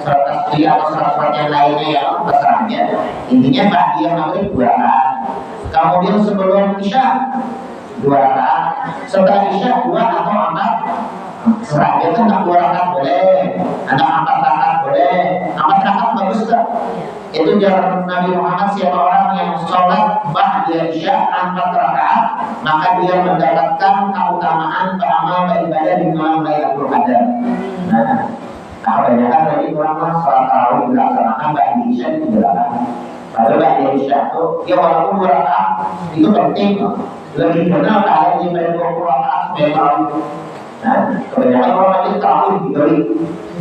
surat tasbih atau surat-surat yang lainnya yang terserahnya. Intinya bagian maghrib 2 rakaat. Kemudian sebelum isya 2 rakaat. Setelah isya 2 atau 4. Serah itu tak 2 rakaat boleh, ada 4 rakaat boleh. 4 rakaat bagus tak? Itu jalan Nabi Muhammad, siapa orang yang sholat ba'da isya 4 rakaat, maka dia mendapatkan keutamaan beramal beribadah di malam Lailatul Qadar. Nah, kebanyakan dari ulama sholat tarawih dilaksanakan ba'da isya di 3 rakaat. Padahal ba'da isya itu, ya walaupun 2 rakaat itu penting, lebih benar kalau daripada 20 rakaat sebagai tarawih. Nah, kebanyakan ulama itu tarawih diberi,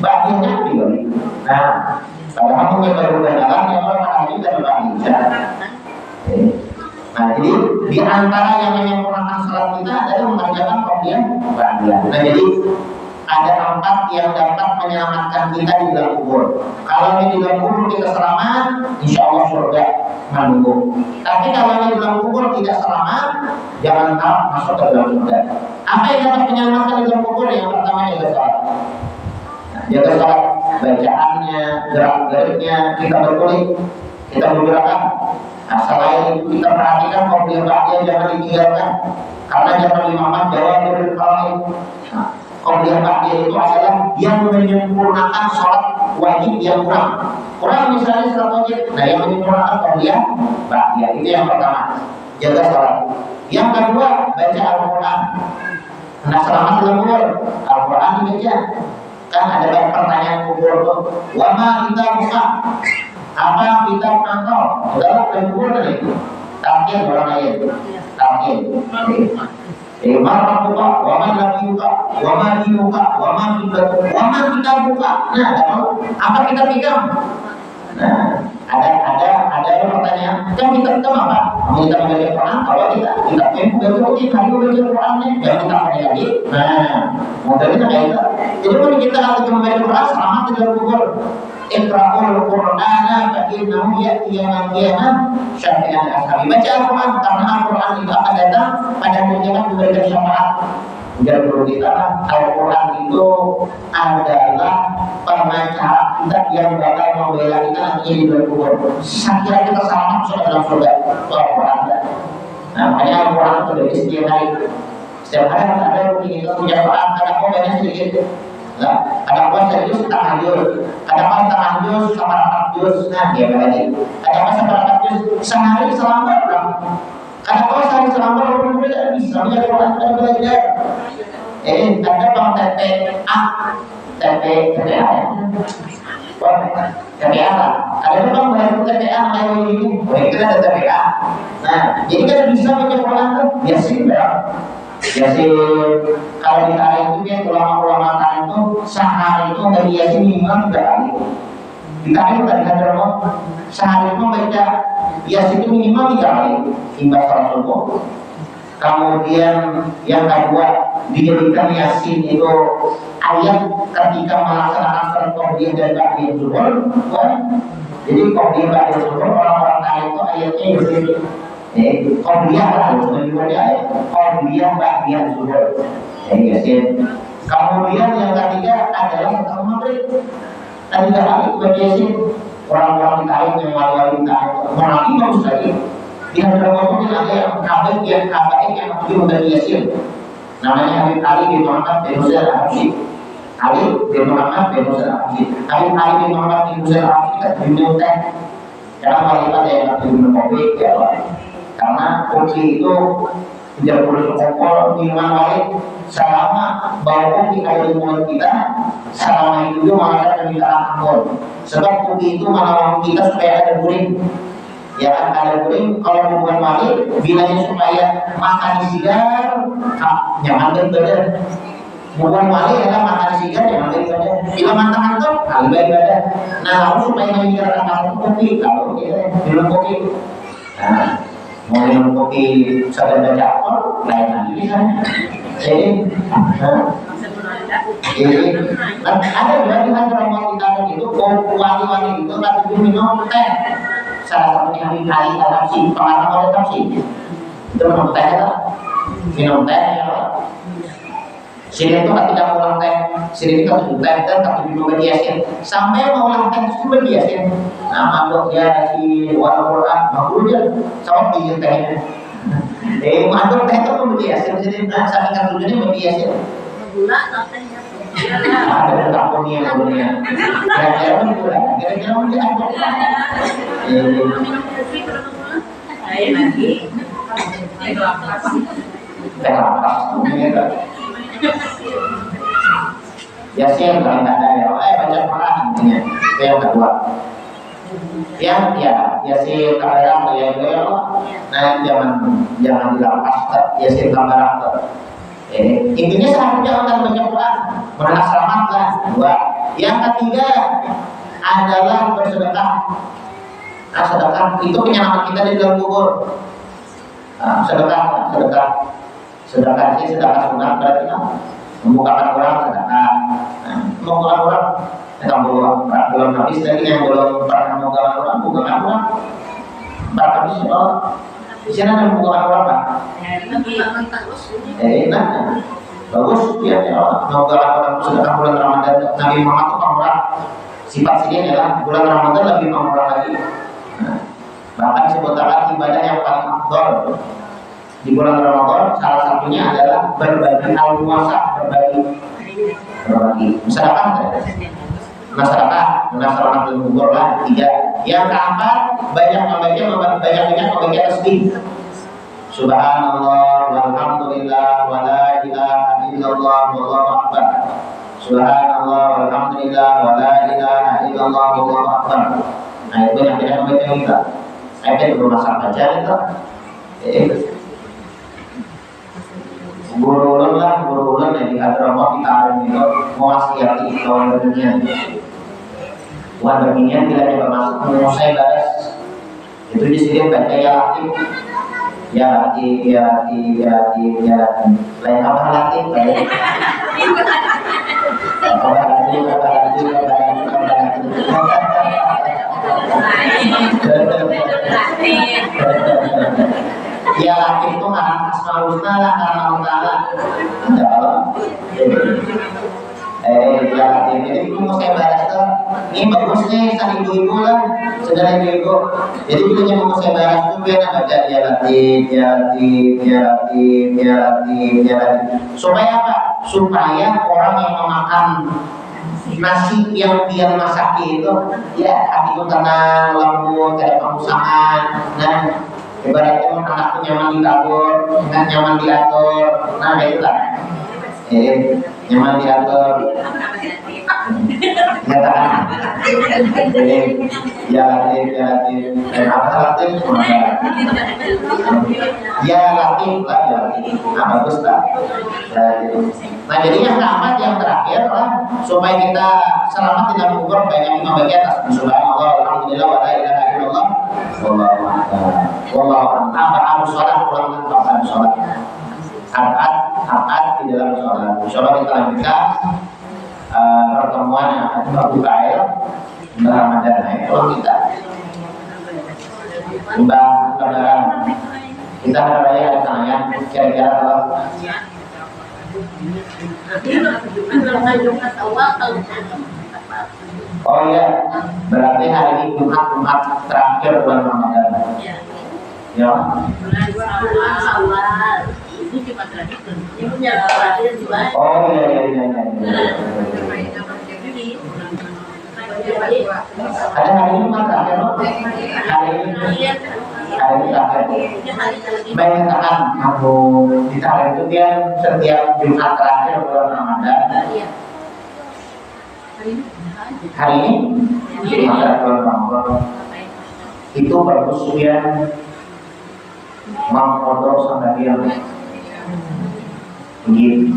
bagiannya diberi. Nah, padahal mungkin baru berjalan yang orang hari dan berbahaya. Nah, jadi di antara yang menyempurnakan salat kita adalah mengerjakan qobliyah ba'diyah. Nah, jadi ada 4 yang dapat menyelamatkan kita di dalam kubur. Kalau di dalam kubur kita selamat, insya Allah surga menunggu. Tapi kalau di dalam kubur tidak selamat, jangan harap masuk ke dalam surga. Apa yang dapat menyelamatkan di dalam kubur? Yang pertama jaga salat. Jaga salat, bacaannya, gerak-geriknya, kita berkulit, kita bergerakan. Nah, selain itu kita perhatikan qobliyah ba'diyah jangan ditinggalkan, karena jangan imamah jawab dari faraid. Qobliyah ba'diyah itu adalah yang menyempurnakan sholat wajib yang kurang misalnya sholat wajib. Nah, yang menyempurnakan qobliyah ba'diyah itu yang pertama, jaga sholat. Yang kedua, baca Al-Quran. Nah, selamat dalam kubur, Al-Quran dibaca. Kan ada banyak pertanyaan kubur tuh. Wama kita buka? Apa kita kantor? Dalam kubur tadi. Takin orang lain. Takin. Marah buka, wama lagi buka, wama dibuka, wama kita buka. Nah, apa kita pegang? Nah, ada pertanyaan. Kan kita apa? Kita membaca Quran. Kalau kita baca Qurannya, jangan kita pakai lagi. Nah, modalnya kayak itu. Jadi kalau kita harus membaca Quran selamat di dalam kubur. Iqra'ul Qur'ana fa innahu ya'ti yaumal qiyamah syafi'an ashabi. Baca Al-Quran karena Al-Quran itu akan datang pada hari kiamat memberikan syafaat. Jangan perlu kita, Al-Quran itu adalah pengacara kita yang bakal membela kita nanti di dalam kubur. Sekira kita selamat masuk dalam surga. Al-Quran. Nah, makanya Al-Quran itu dari setiap hari. Setiap hari harus ada rutin kita punya Quran. Kadang-kadang banyak sedikit. Nah, kadang-kadang serius setengah juz, kadang-kadang setengah juz, 8 juz. Nah, dia lagi. Kadang-kadang 8 juz sehari selama berapa? Kadang-kadang sehari selama 20 menit tidak bisa. Punya Quran kita belajar. Ada bang TPA, TPA. TPA lah. Ada bang baru TPA lewat ini. Itu ada TPA. Nah, jadi kita bisa baca Quran tuh biasa ya. Yasin kalau ditarik itu ya ulama-ulama tarik itu sehari itu dari Yasin minimal 3 kali. Ditarik tadi kan sehari itu baca Yasin itu minimal 3 kali hingga sholat subuh. Kemudian yang kedua dijadikan Yasin itu ayat ketika melaksanakan sholat qobliyah dan ba'diyah zuhur. Jadi qobliyah ba'diyah zuhur orang-orang tarik itu ayatnya Yasin. Qobliyah harus menjadi ayat qobliyah ba'diyah zuhur. Yasin. Kemudian yang ketiga adalah setelah maghrib. Tadi kali baca Yasin. Orang-orang ditarik yang wali-wali ditarik. Menanti bagus lagi. Di hadapan waktu ada yang kabaik yang juga Yasin. Namanya Ali bin Muhammad bin Musa al-Habsyi. Ali bin Muhammad bin Musa al-Habsyi. Ali bin Muhammad bin Musa al-Habsyi kan minum teh. Karena wanita yang minum kopi ya. Karena kopi itu tidak boleh sekongkol minuman lain selama bau kopi ada di mulut kita, selama itu juga mengadakan permintaan ampun. Sebab kopi itu menolong kita supaya ada guring, ya kan, ada guring. Kalau hubungan malik bilanya supaya makan sigar jangan berbadan. Hubungan malik adalah makan sigar jangan berbadan. Bila mantap-mantap kalau berbadan. Nah, lalu supaya menghindar akan kopi, kalau kita minum kopi, nah, mau minum kopi sadar baca lain lagi kan. Jadi ada juga di hadapan kita itu wali-wali itu tapi minum teh. Salah satunya kali adapsi pengalaman adapsi itu minum teh kan? Minum teh ya. Sini itu ketika ulang teh, sini itu teh dan tapi minum biasin sampai mau ulang teh itu biasin. Nah, mabuk ya si Al-Quran, mabuk aja sama bikin tehnya. Mabuk teh itu biasin, jadi saking tujuannya biasin. Gula katanya. Ada tampungnya dunia. Kira-kira gula, kira-kira mungkin apa? Minum kopi berapa gula? Lain lagi. Teh lapas, mungkin kan? Yasin kalau nggak ada ya, baca Quran intinya. Itu yang kedua. Yang ya Yasin kabarang ya nah jangan dilapas Yasin kabarang. Intinya seharusnya akan baca Quran, merasa selamat lah. Dua. Yang ketiga adalah bersedekah. Nah, sedekah itu penyelamat kita di dalam kubur. Nah, sedekah ini sedekah sunat berarti kan membukakan orang sedekah. Nah, membukakan orang kita belum habis lagi yang belum pernah membukakan orang, bukakan orang. Habis di sana ada membukakan orang kan? Nah, bagus ya, membukakan orang sedekah bulan Ramadan. Nabi Muhammad itu pemurah. Sifat sini adalah bulan Ramadan lebih pemurah lagi. Nah, bahkan disebutkan ibadah yang paling afdal di bulan Ramadan salah satunya adalah berbagi al-puasa, berbagi masyarakat kubur lah. Tiga. Yang keempat banyak membaca tasbih. Subhanallah walhamdulillah wala ilaha illallah wallahu akbar. Subhanallah walhamdulillah wala ilaha illallah wallahu akbar. Nah, itu yang kita membaca kita. Saya belum masak baca itu. Guru ulun yang di Hadramaut kita ada itu mewasiati kawan dunia. Wan beginian bila coba masuk menguasai badas itu di sini baca ya latif lain apa latif ya latif itu ngarang asmaul husna lah, karena Allah ya jadi itu mau saya bahas tuh ini bagus nih sang ibu-ibu lah, saudara ibu-ibu. Jadi bila mau saya bahas tuh biar baca ya latif supaya apa? Supaya orang yang memakan nasi yang dia masak itu ya hati itu tenang, lembut, kayak kamu sama. Nah, ibaratnya anakku nyaman ditabur, nyaman diatur. Nah, itulah. Nyaman diatur. Nyatakan. Ya latif. Dan apa latif? Ya latif lah, ya latif. Nah, bagus lah. Nah, jadi yang keempat, yang terakhir lah, supaya kita selamat di dalam kubur, banyak membaca tasbih subhanallah walhamdulillah wala ilaha illallah wallahu a'lam. Sholat saat di dalam sholat. Insyaallah kita lanjutkan pertemuan yang akan berbuka air Ramadan itu kita lebaran kita hari raya ada tangan kira-kira kalau oh iya berarti hari ini Jumat terakhir bulan Ramadan ya ini cuma terakhir ini punya terakhir juga. Oh iya. Ada hari ini terakhir loh. Hari hari terakhir. Baik katakan aku di tahun itu dia setiap Jumat terakhir bulan Ramadan. Hari ini Jumat terakhir bulan Ramadan itu bagus dia mengkodok sama dia begini.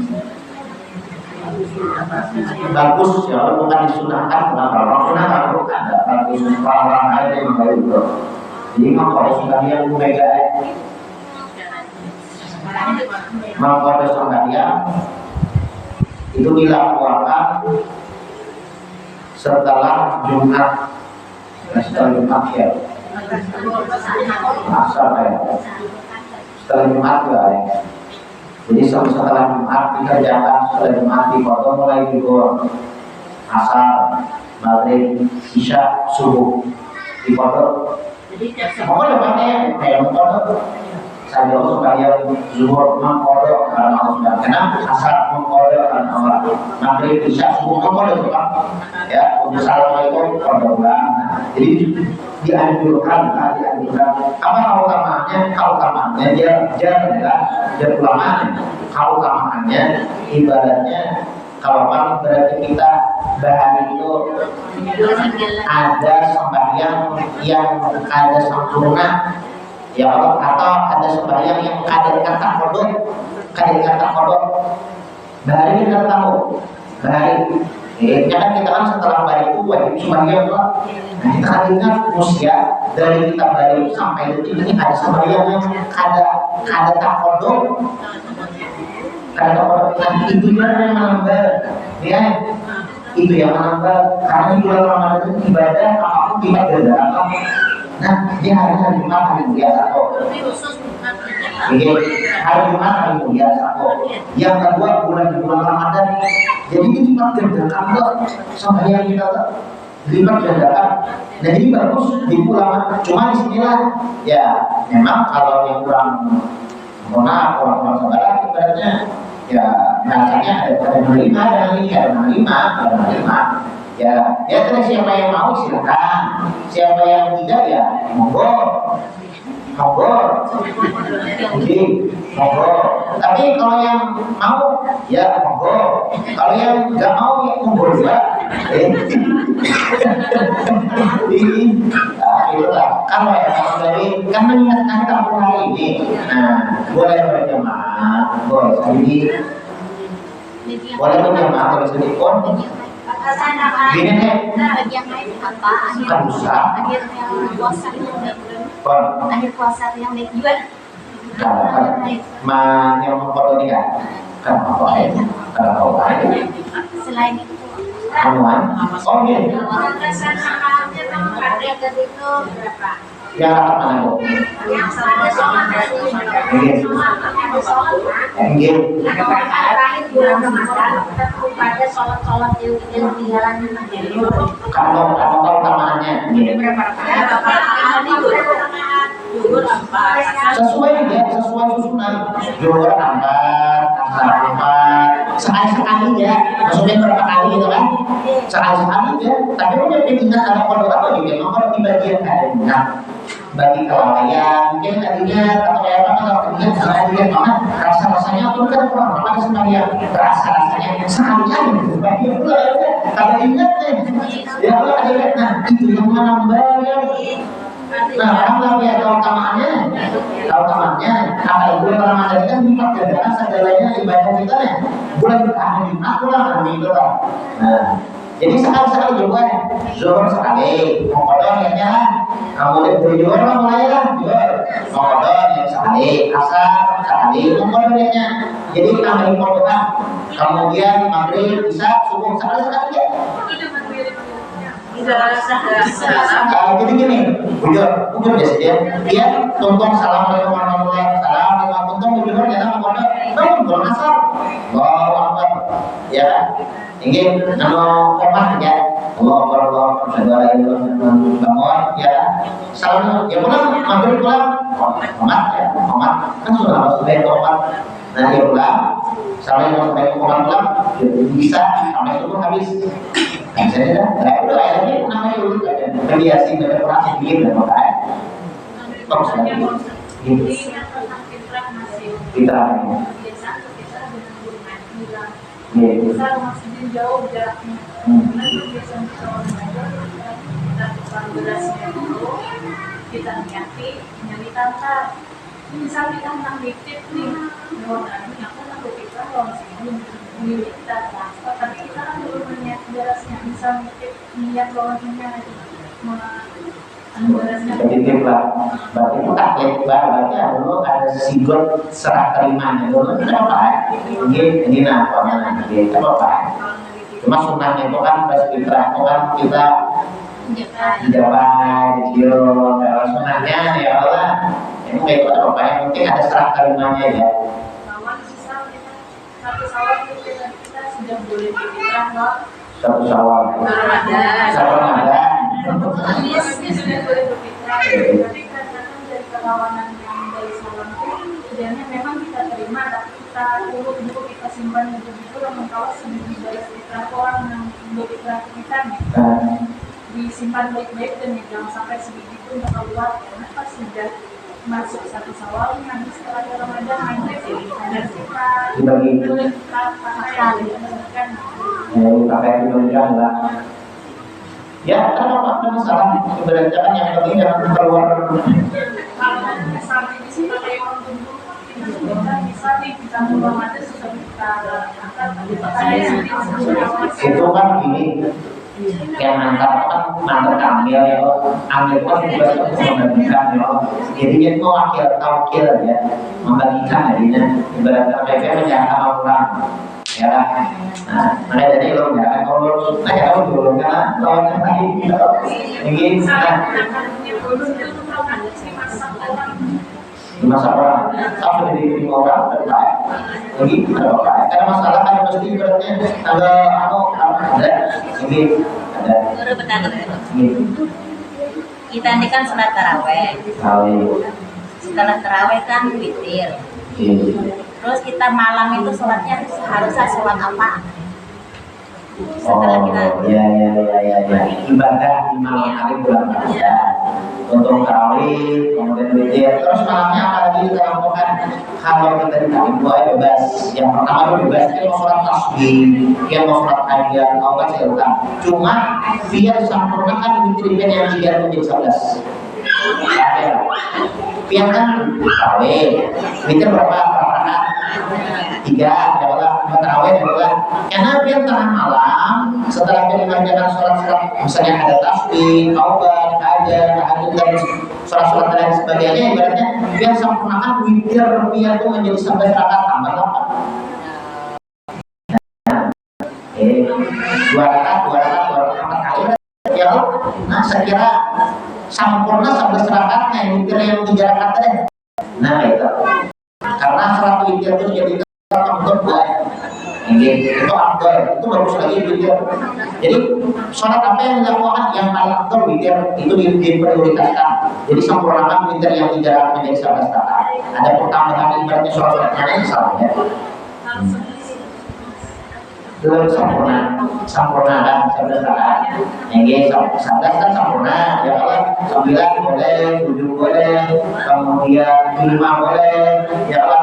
Bagus ya, bukan disunahkan, kalau sunah kalau ada bagus orang lain yang baik itu. Jadi kalau sudah dia mega, kalau sudah dia itu dilakukan setelah Jumat, setelah Jumat ya, asal ya, setelah Jumat ya. Jadi setelah Jumat dikerjakan, setelah Jumat dipotong mulai juga asar, maghrib, isya, subuh dipotong. Pokoknya pakai kayak mengkodok. Saya juga supaya zuhur mengkodok karena Allah. Kenapa asar mengkodok karena Allah. Maghrib, isya, subuh mengkodok kan? Ya, untuk assalamualaikum kodok. Jadi dianjurkan. Apa keutamaannya? Dia ulama. Keutamaannya ibaratnya kalau paling berarti kita bahari itu ada sembahyang yang ada sempurna ya Allah, atau ada sembahyang yang ada kata kodok. Bahari kita tahu bahari. Kan kita kan setelah bahari itu wajib sembahyang Allah. Nah kita kan ingat usia dari kita bahari sampai detik ini ada sembahyang yang ada tak kodok. Kalau itu yang menambah, ya itu yang menambah. Karena di bulan Ramadan itu ibadah apapun ibadah apa. Nah dia hari Jumat hari biasa kok. Hari Jumat hari biasa kok. Yang kedua bulan Ramadan. Jadi lipat gandakan kok sampai yang kita lipat gandakan. Nah jadi bagus di ulama. Cuma disinilah ya memang kalau yang kurang orang saudara ibaratnya ya rasanya ada menerima ya terus siapa yang mau silakan, siapa yang tidak ya monggo tapi kalau yang mau ya monggo, kalau yang nggak mau ya monggo juga. Itulah kalau dari kan mengingatkan kamu hari ini. Nah boleh berjamaah, boleh berjamaah kalau sedih pun. Gini nih, kan susah. Akhir puasa yang baik juga. Yang mengkotor ini kan apa aja? Selain itu, anuan, oh gitu. Yang apa mana bu? Kalau tamannya, sesuai susunan. Jual ambar, sekali ya. Maksudnya berapa kali gitu kan? Sekali ya. Tapi udah ingat ada kode apa juga? Kalau di bagian ada bagi kelalaian mungkin tadinya atau kayak apa kalau kemudian kelalaian mana rasanya pun kan kurang ada sembahyang rasanya sekali aja bagian pula ya kalau ingat nih ya kalau ada ingat nah itu yang menambah ya nah kalau ya keutamaannya apa bulan Ramadan kan lipat gandakan segalanya ibadah kita nih bulan Jumat pulang gitu kan. Nah jadi sekali juga zuhur sekali mau kodok ya kamu berjual lah mulai lah mau kodok ya sekali asar sekali mau kodok ya jadi tambahin kodokan kemudian maghrib bisa subuh sekali ya jadi gini bujur biasa dia tonton assalamualaikum warahmatullahi wabarakatuh tonton bujur ya mau kodok belum asar bawa apa ya ingin nama komat ya Allah bangun ya salam ya pulang maghrib pulang komat kan sudah harus bayar komat nah dia pulang salam yang bayar komat pulang bisa sampai subuh habis saya dah udah akhirnya namanya dulu kebiasaan dari orang sedikit dan makanya Bagus Makanya lagi. Ustaz, jadi yang tentang fitrah masih Fitrah. kebiasaan fitrah dengan hubungan hilang. Iya. Bisa maksudnya jauh jaraknya. Hmm. Karena kebiasaan kita orang aja kita tukar berasnya dulu, kita nyari tantar. Misal kita tentang diktit nih, orangnya aku takut kita kalau misalnya kita transfer, tapi kita kan belum melihat berasnya. Misal niat bawahnya berasnya. Sedikit lah, berarti itu taklid berarti dulu ada sigot serah terimanya dulu itu apa? Ini namanya itu apa? Cuma sunnahnya itu kan pas fitrah itu kan kita dijabat, dicium. Kalau sunnahnya ya Allah ini kayak itu apa? Yang penting ada serah terimanya ya. Kawan misal kita satu sawah kita sudah boleh fitrah loh. Satu Syawal. Satu Ramadan. Ini sudah boleh berfitrah, tapi karena dari perlawanan yang dari salam itu sebenarnya memang kita terima, tapi kita urut dulu, kita simpan begitu, namun kalau sebelum dari fitrah orang yang berfitrah kita nih disimpan baik-baik dan jangan sampai sebegitu nggak keluar, karena pas sudah masuk satu Syawal nanti setelah Ramadan ada kita Dibagi. boleh pakai kan. Pakai diberikan lah. Ya, kalau apa masalah keberadaan yang penting jangan keluar. Kalau misalnya di sini pakai orang dulu, kita bisa nih kita pulang aja sudah kita angkat. Itu kan gini, yang antar ambil ya, ambil kan juga membagikan ya. Jadinya itu akhir taukil ya, membagikan jadinya. Ibaratnya mereka menjaga orang. Ya, nah, makanya jadi lo jangan kalau saya tahu dulu karena lawan yang tadi ini masa orang apa jadi orang terbaik lagi terbaik karena masalah kan mesti beratnya ada ini ada Kita ini kan sholat taraweh. Setelah taraweh kan witir. Terus kita malam itu sholatnya harusnya sholat apa? Setelah kita ya ibadah di malam hari bulan Ramadan untuk tarawih kemudian witir terus malamnya apalagi kita lakukan kalau kita dikali dua bebas yang pertama bebas dia mau sholat tasbih dia mau sholat hajat mau kan silakan cuma biar sempurnakan witir-witir yang 3 menjadi 11 biar kan tarawih witir berapa rakaat 3 adalah tarawih adalah karena biar tengah malam setelah kita mengerjakan sholat-sholat misalnya ada tasbih, taubat, hajat, tahajud dan sholat-sholat dan sebagainya ibaratnya biar sempurnakan witir biar itu menjadi 11 rakaat tambah 8 2 rakaat 4 kali ya nah saya kira sempurna 11 rakaatnya witir yang 3 rakaat tadi nah itu karena sholat witir itu jadi untuk itu afdal, itu bagus lagi witir. Jadi sholat apa yang dilakukan yang paling afdal witir itu diprioritaskan. Jadi sempurnakan witir yang 3 rakaat menjadi 11 rakaat. Ada pertambahan ibaratnya sholat lain misalnya. Belum sempurnakan 11 rakaat. Yang 11 kan sempurna, ya Allah 9 boleh, 7 boleh, kemudian 5 boleh, ya Allah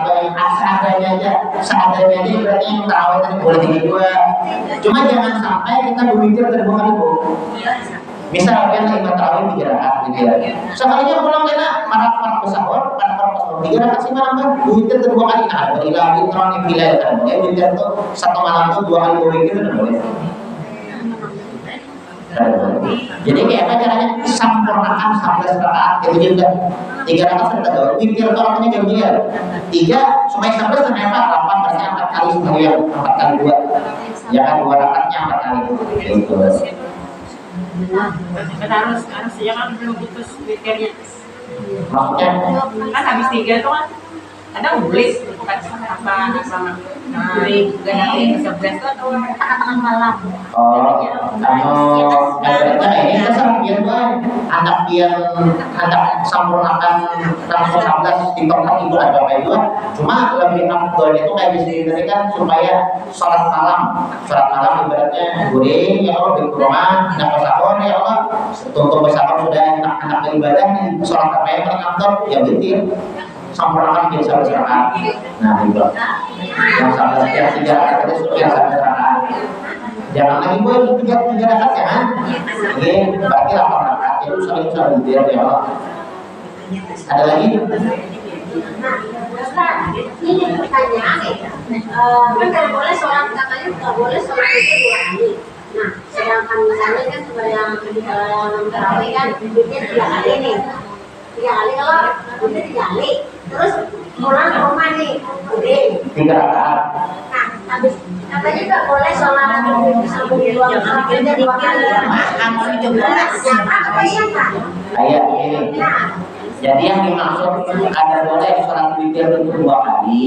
seadanya aja berarti yang tarawih tadi boleh 3 cuma jangan sampai kita berpikir terbuka itu. Misal kan lima tarawih 3 rakaat gitu ya. Sekalinya pulang kena para pesawat, 3 rakaat sih malam kan witir 2 kali nah berilah witron yang bila kan. Ya witir tuh satu malam tuh 2 kali witir itu boleh. Jadi kayak apa caranya sempurnakan 11 rakaat gitu juga. 3 rakaat sudah tahu witir tuh artinya kayak gini ya. 3 supaya 11 ternyata 8 berarti 4 kali sekalian 4 kali 2. Ya kan 2 rakaatnya 4 kali gitu. Kita harus ya kan belum putus witirnya. Maksudnya Kan habis 3 itu kan kadang ulis tengah malam. Oh, ini kesakian boy. Anak sempurnakan 11 di tempat ibu ada apa itu. Cuma lebih afdol itu kayak di sini tadi kan supaya sholat malam ibaratnya guring ya Allah di rumah tidak bersahur ya Allah untuk bersahur sudah anak ibadah sholat apa yang paling afdol ya betul sempurnakan biasa bersama. Nah itu yang sampai setiap 3 rakaat itu yang sampai rakaat. Jangan lagi boy 3 rakaat ya kan? Oke, berarti 8 rakaat itu saling dia ya Allah. Ada lagi? Ini pertanyaan kan kalau boleh sholat katanya nggak boleh sholat itu 2 kali. Nah, sedangkan misalnya kan yang tarawih kan duitnya 3 kali nih. 3 kali kalau duitnya 3 kali. Terus pulang ke rumah nih, udah 3 rakaat. Nah, habis katanya nggak boleh sholat sambung 2 kali. Kamu coba Apa siapa? Ayat ini. Jadi yang dimaksud ada boleh sholat witir itu 2 kali,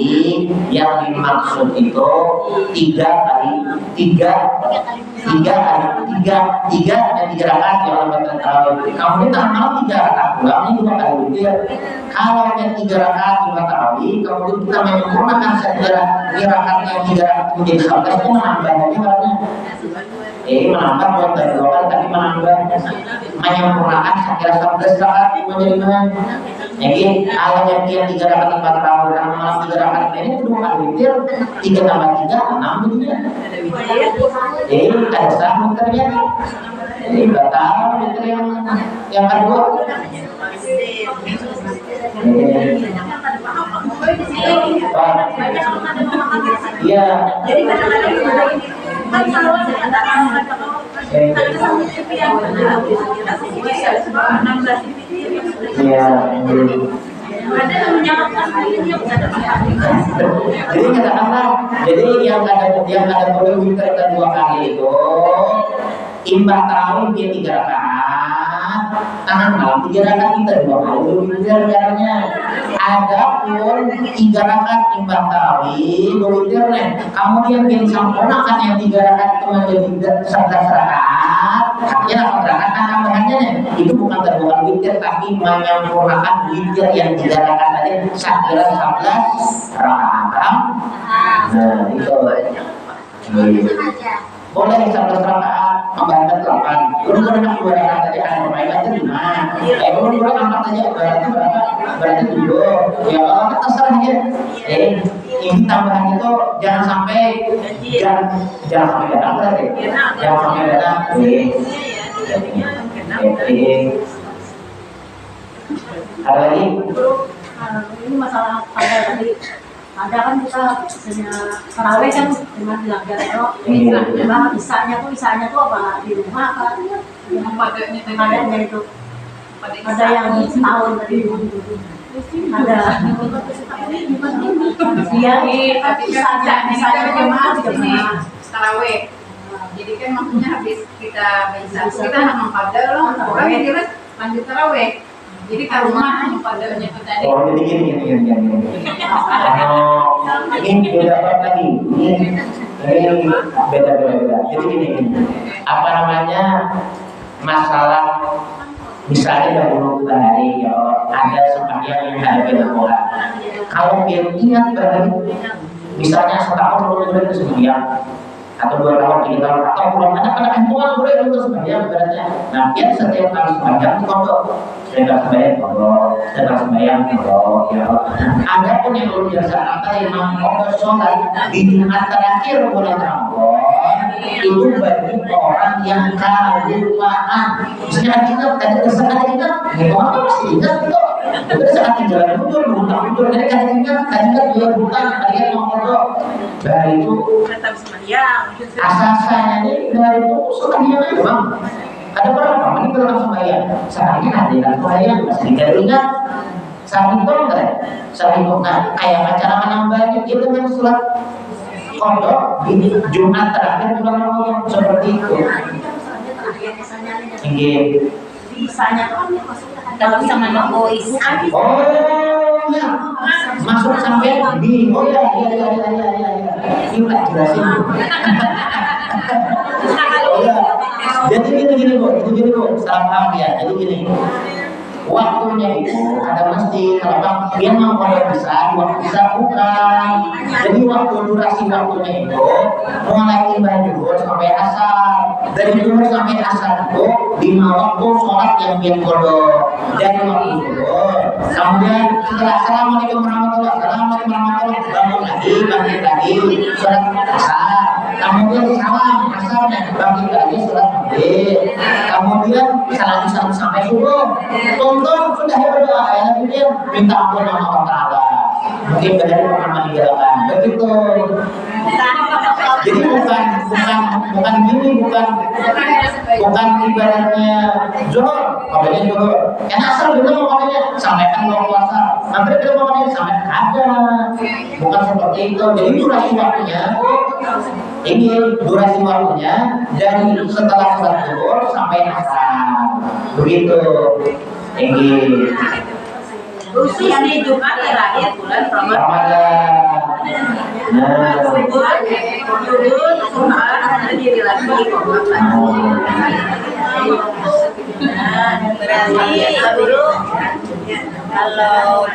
yang dimaksud itu 3 rakaat yang Allah tarawih. Kamu ini tak mau 3 rakaat pulang ini 2 kali witir. Kalau yang 3 rakaat cuma tarawih, kemudian kita menyempurnakan 3 rakaat yang 3 rakaat menjadi 11 itu menambah aja warnanya. Menambah buat dari 2 kali tapi menambah menyempurnakan sekira 11 rakaat menjadi mana? Jadi kalau yang 3 rakaat 4 tarawih dan malam 3 rakaat ini itu 2 kali witir 3 tambah 3 6 gitu ya. Jadi ada sah muternya. Jadi batal muter yang kedua. Iya. Jadi kadang-kadang kan kalau dikatakan Iya. ada yang menyalahkan dirinya Jadi katakanlah, jadi yang ada boleh witir 2 kali itu imbah tarawih dia 3 rakaat, tangan malam 3 rakaat kita 2 kali witir caranya. Adapun 3 rakaat imbah tarawih witir nih, kemudian dia sempurnakan yang 3 rakaat itu menjadi 11 rakaat, artinya 8 rakaat tambahannya nih, itu bukan terbuat witir tapi menyempurnakan witir yang 3 rakaat tadi sakira 11 rakaat. Nah itu boleh 11 rakaat membaca 8. Udah pernah 2 rakaat aja kan perbaikan itu 5. Kalau 2 rakaat aja berarti berapa? Berarti 7. Ya Allah terserah aja. Ini tambahan itu jangan sampai datang berarti. Jangan sampai datang. Ada lagi? ini masalah tanggal tadi. Ada kan kita misalnya tarawih kan dengan dilanggar isanya tuh apa di rumah kan yang padanya itu ada yang setahun tadi ada iya tapi isanya jemaah juga pernah tarawih. Jadi kan maksudnya habis kita mempadel loh, orang yang jelas lanjut tarawih. Jadi ke rumah padelnya itu tadi. Oh jadi gini. Ini beda apa lagi? Ini beda. Jadi gini. Apa namanya masalah misalnya dalam 2 hari ya ada sembahyang yang ada beda pola. Kalau dia ingat berarti misalnya setahun belum itu sembahyang atau 2 tahun 3 tahun atau belum ada hitungan boleh untuk sembahyang berarti. Nah dia setiap kali sembahyang kondok saya sembahyang kondok ya. Ada pun yang belum biasa kata imam kondok sholat di Jumat terakhir bulan Ramadan itu bagi orang yang kelupaan. Misalnya kita tadi kesana ingat, orang pasti ingat itu. Udah saat di jalan mundur, dari tadi ingat dia bukan tadi kondok. Dari itu asasannya ini dari itu sembahyang aja bang. Ada berapa menit dalam sembahyang? Sehari ada yang sembahyang masih tidak ingat. Saat itu nah kayak acara menambahnya dia dengan sholat kondok di Jumat terakhir bulan Ramadan seperti itu. Ingin Bisanya tuh kalau bisa menunggu isya. Oh ya. Masuk sampai di, oh ya. Ini tak jelasin. Oh ya. Jadi gini bu, salah paham ya. Jadi gini. Waktunya itu ada mesti kalau dia mau pondok besar, waktu besar bukan. Jadi waktu durasi waktunya itu mulai ibadah zuhur sampai asar. Dari zuhur sampai asar itu 5 waktu sholat yang dia pondok. Dari waktu zuhur, kemudian setelah assalamualaikum warahmatullahi wabarakatuh, bangun lagi, sholat asar. Kemudian salam asarnya bagi lagi sholat maghrib. Kemudian bisa lagi sampai subuh. Tonton sudah berdoa ya, kemudian minta ampun sama Allah Taala. Mungkin dari pengalaman dijalankan begitu. Jadi bukan gini, bukan ibaratnya zuhur, makanya zuhur. Yang asal dulu makanya sampaikan kalau puasa. Nanti dulu makanya sampaikan ada. Bukan seperti itu. Jadi durasi waktunya ini durasi waktunya dari setelah sholat zuhur sampai asar. Begitu. Ini khusus di Jumat terakhir bulan Ramadan. Nah, jadi lagi berarti dulu kalau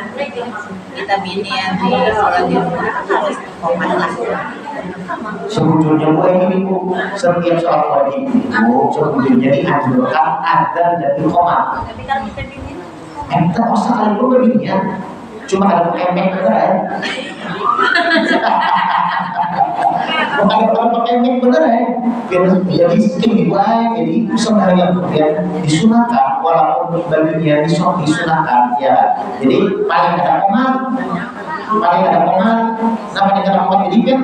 kita bini yang di sholat Jumat harus komat lah. Sebetulnya ini bu, setiap sholat wajib itu sebetulnya dianjurkan adzan dan iqamah. Tapi kalau kita bini Kita sekali itu begini cuma ada pekemek bener ya. Bukan ada pekemek bener ya. Jadi skin dimulai, jadi sembahyang ya disunahkan walaupun baginya disunahkan ya. Jadi paling ada komat. Namanya ada komat jadi kan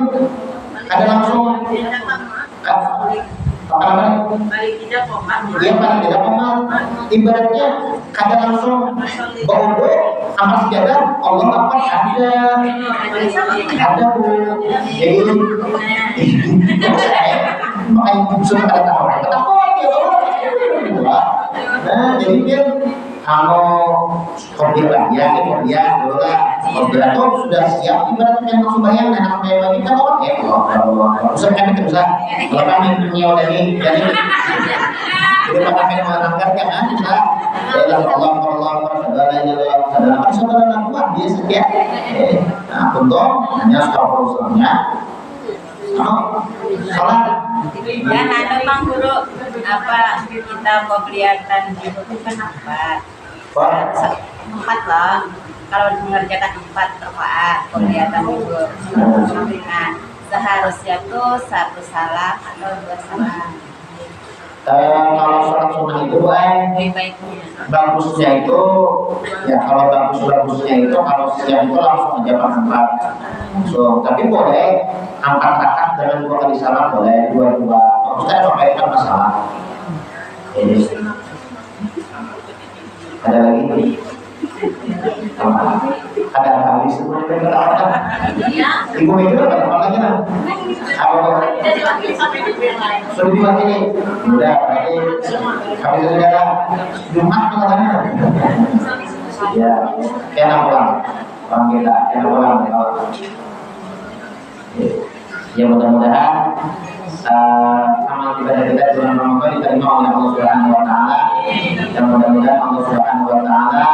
ada langsung balik tidak komat. Dia paling tidak komat. Ibaratnya kadang langsung bodoh amal sejadah Allah apa ada bu. Jadi makanya sudah ada tahu. Nah jadi dia kalau kopiah dulu lah. Kopiah itu sudah siap ibaratnya yang langsung bayang dan langsung bayang kita mau ya kalau usah kami terus lah. Kalau kami menyewa dari kita pakai melanggar kan bisa. Ya Allah saudara kuat dia setia. Nah untuk hanya sekarang salat. Dan ada bang guru apa kita mau kelihatan itu kenapa? 4 lah. Kalau mengerjakan 4 rakaat kelihatan dulu. Nah seharusnya tuh 1 salam atau 2 salam. Kalau sholat sunnah itu bagusnya itu ya kalau bagusnya itu kalau siang itu langsung aja empat. So, tapi boleh 4 rakaat dengan 2 kali salam boleh 2. Kita cobakan masalah. Ini ada lagi. Ada habis semua Ibu itu apa lagi lah? Sudah dibuat ini, udah berarti habis segala Jumat katanya. Ya, kena pulang, orang kita kena pulang. Ya mudah-mudahan amal ibadah kita di bulan Ramadan diterima oleh Allah Subhanahu Wa Taala dan mudah-mudahan Allah Subhanahu Wa Taala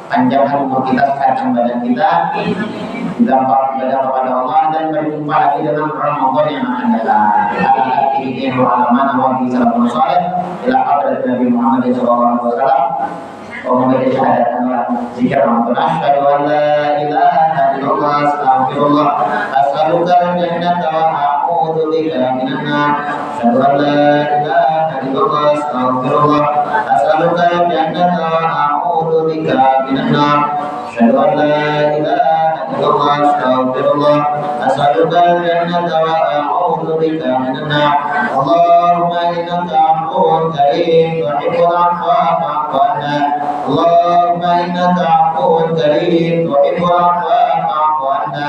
panjangkan umur kita, sehatkan badan kita, gampang ibadah kepada Allah dan berjumpa lagi dengan Ramadan yang akan datang. Alhamdulillah alaman wa bi salamun salih ila hadrat Nabi Muhammad sallallahu alaihi wasallam. ومن شهادة ذكر رمضان أشهد أن لا إله إلا الله أستغفرullah أسألك الجنة وأعوذ بك من النار أشهد أن لا إله إلا الله أستغفرullah أسألك الجنة وأعوذ بك من النار أشهد أن لا إله إلا الله أستغفرullah أسألك الجنة وأعوذ بك من النار اللهم إنك عفو كريم تحب العفو فاعف عنا اللهم إنك عفو كريم تحب العفو فاعف عنا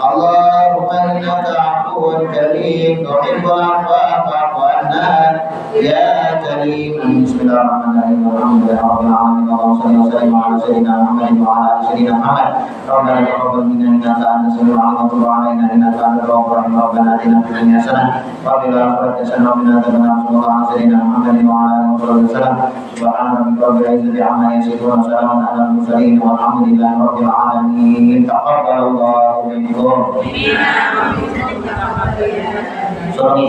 اللهم إنك عفو كريم تحب العفو فاعف عنا Hanan ya Karim. Bismillahirrahmanirrahim. Alhamdulillahirabbil alamin. Allahumma shalli wa sallim ala sayyidina Muhammadin wa ala ali sayyidina Muhammad. Rabbana taqabbal minna innaka antas samiul alim wa tub alaina innaka antal tawwabur rahim. Rabbana atina fid dunya hasanah wa fil akhirati hasanah wa qina adzabannar. Sallallahu ala sayyidina Muhammadin wa ala alihi wasallam. Subhana rabbika rabbil izzati amma yasifun wa salamun alal mursalin walhamdulillahi rabbil alamin. Taqabbalallahu minkum. Sorry.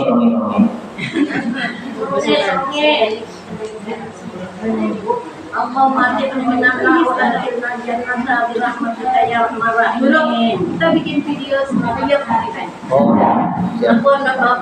Allah mati menyenangkan dan jannah birahmatika ya arhamar rahimin. Kita bikin video hari kan. Oh ya. Aku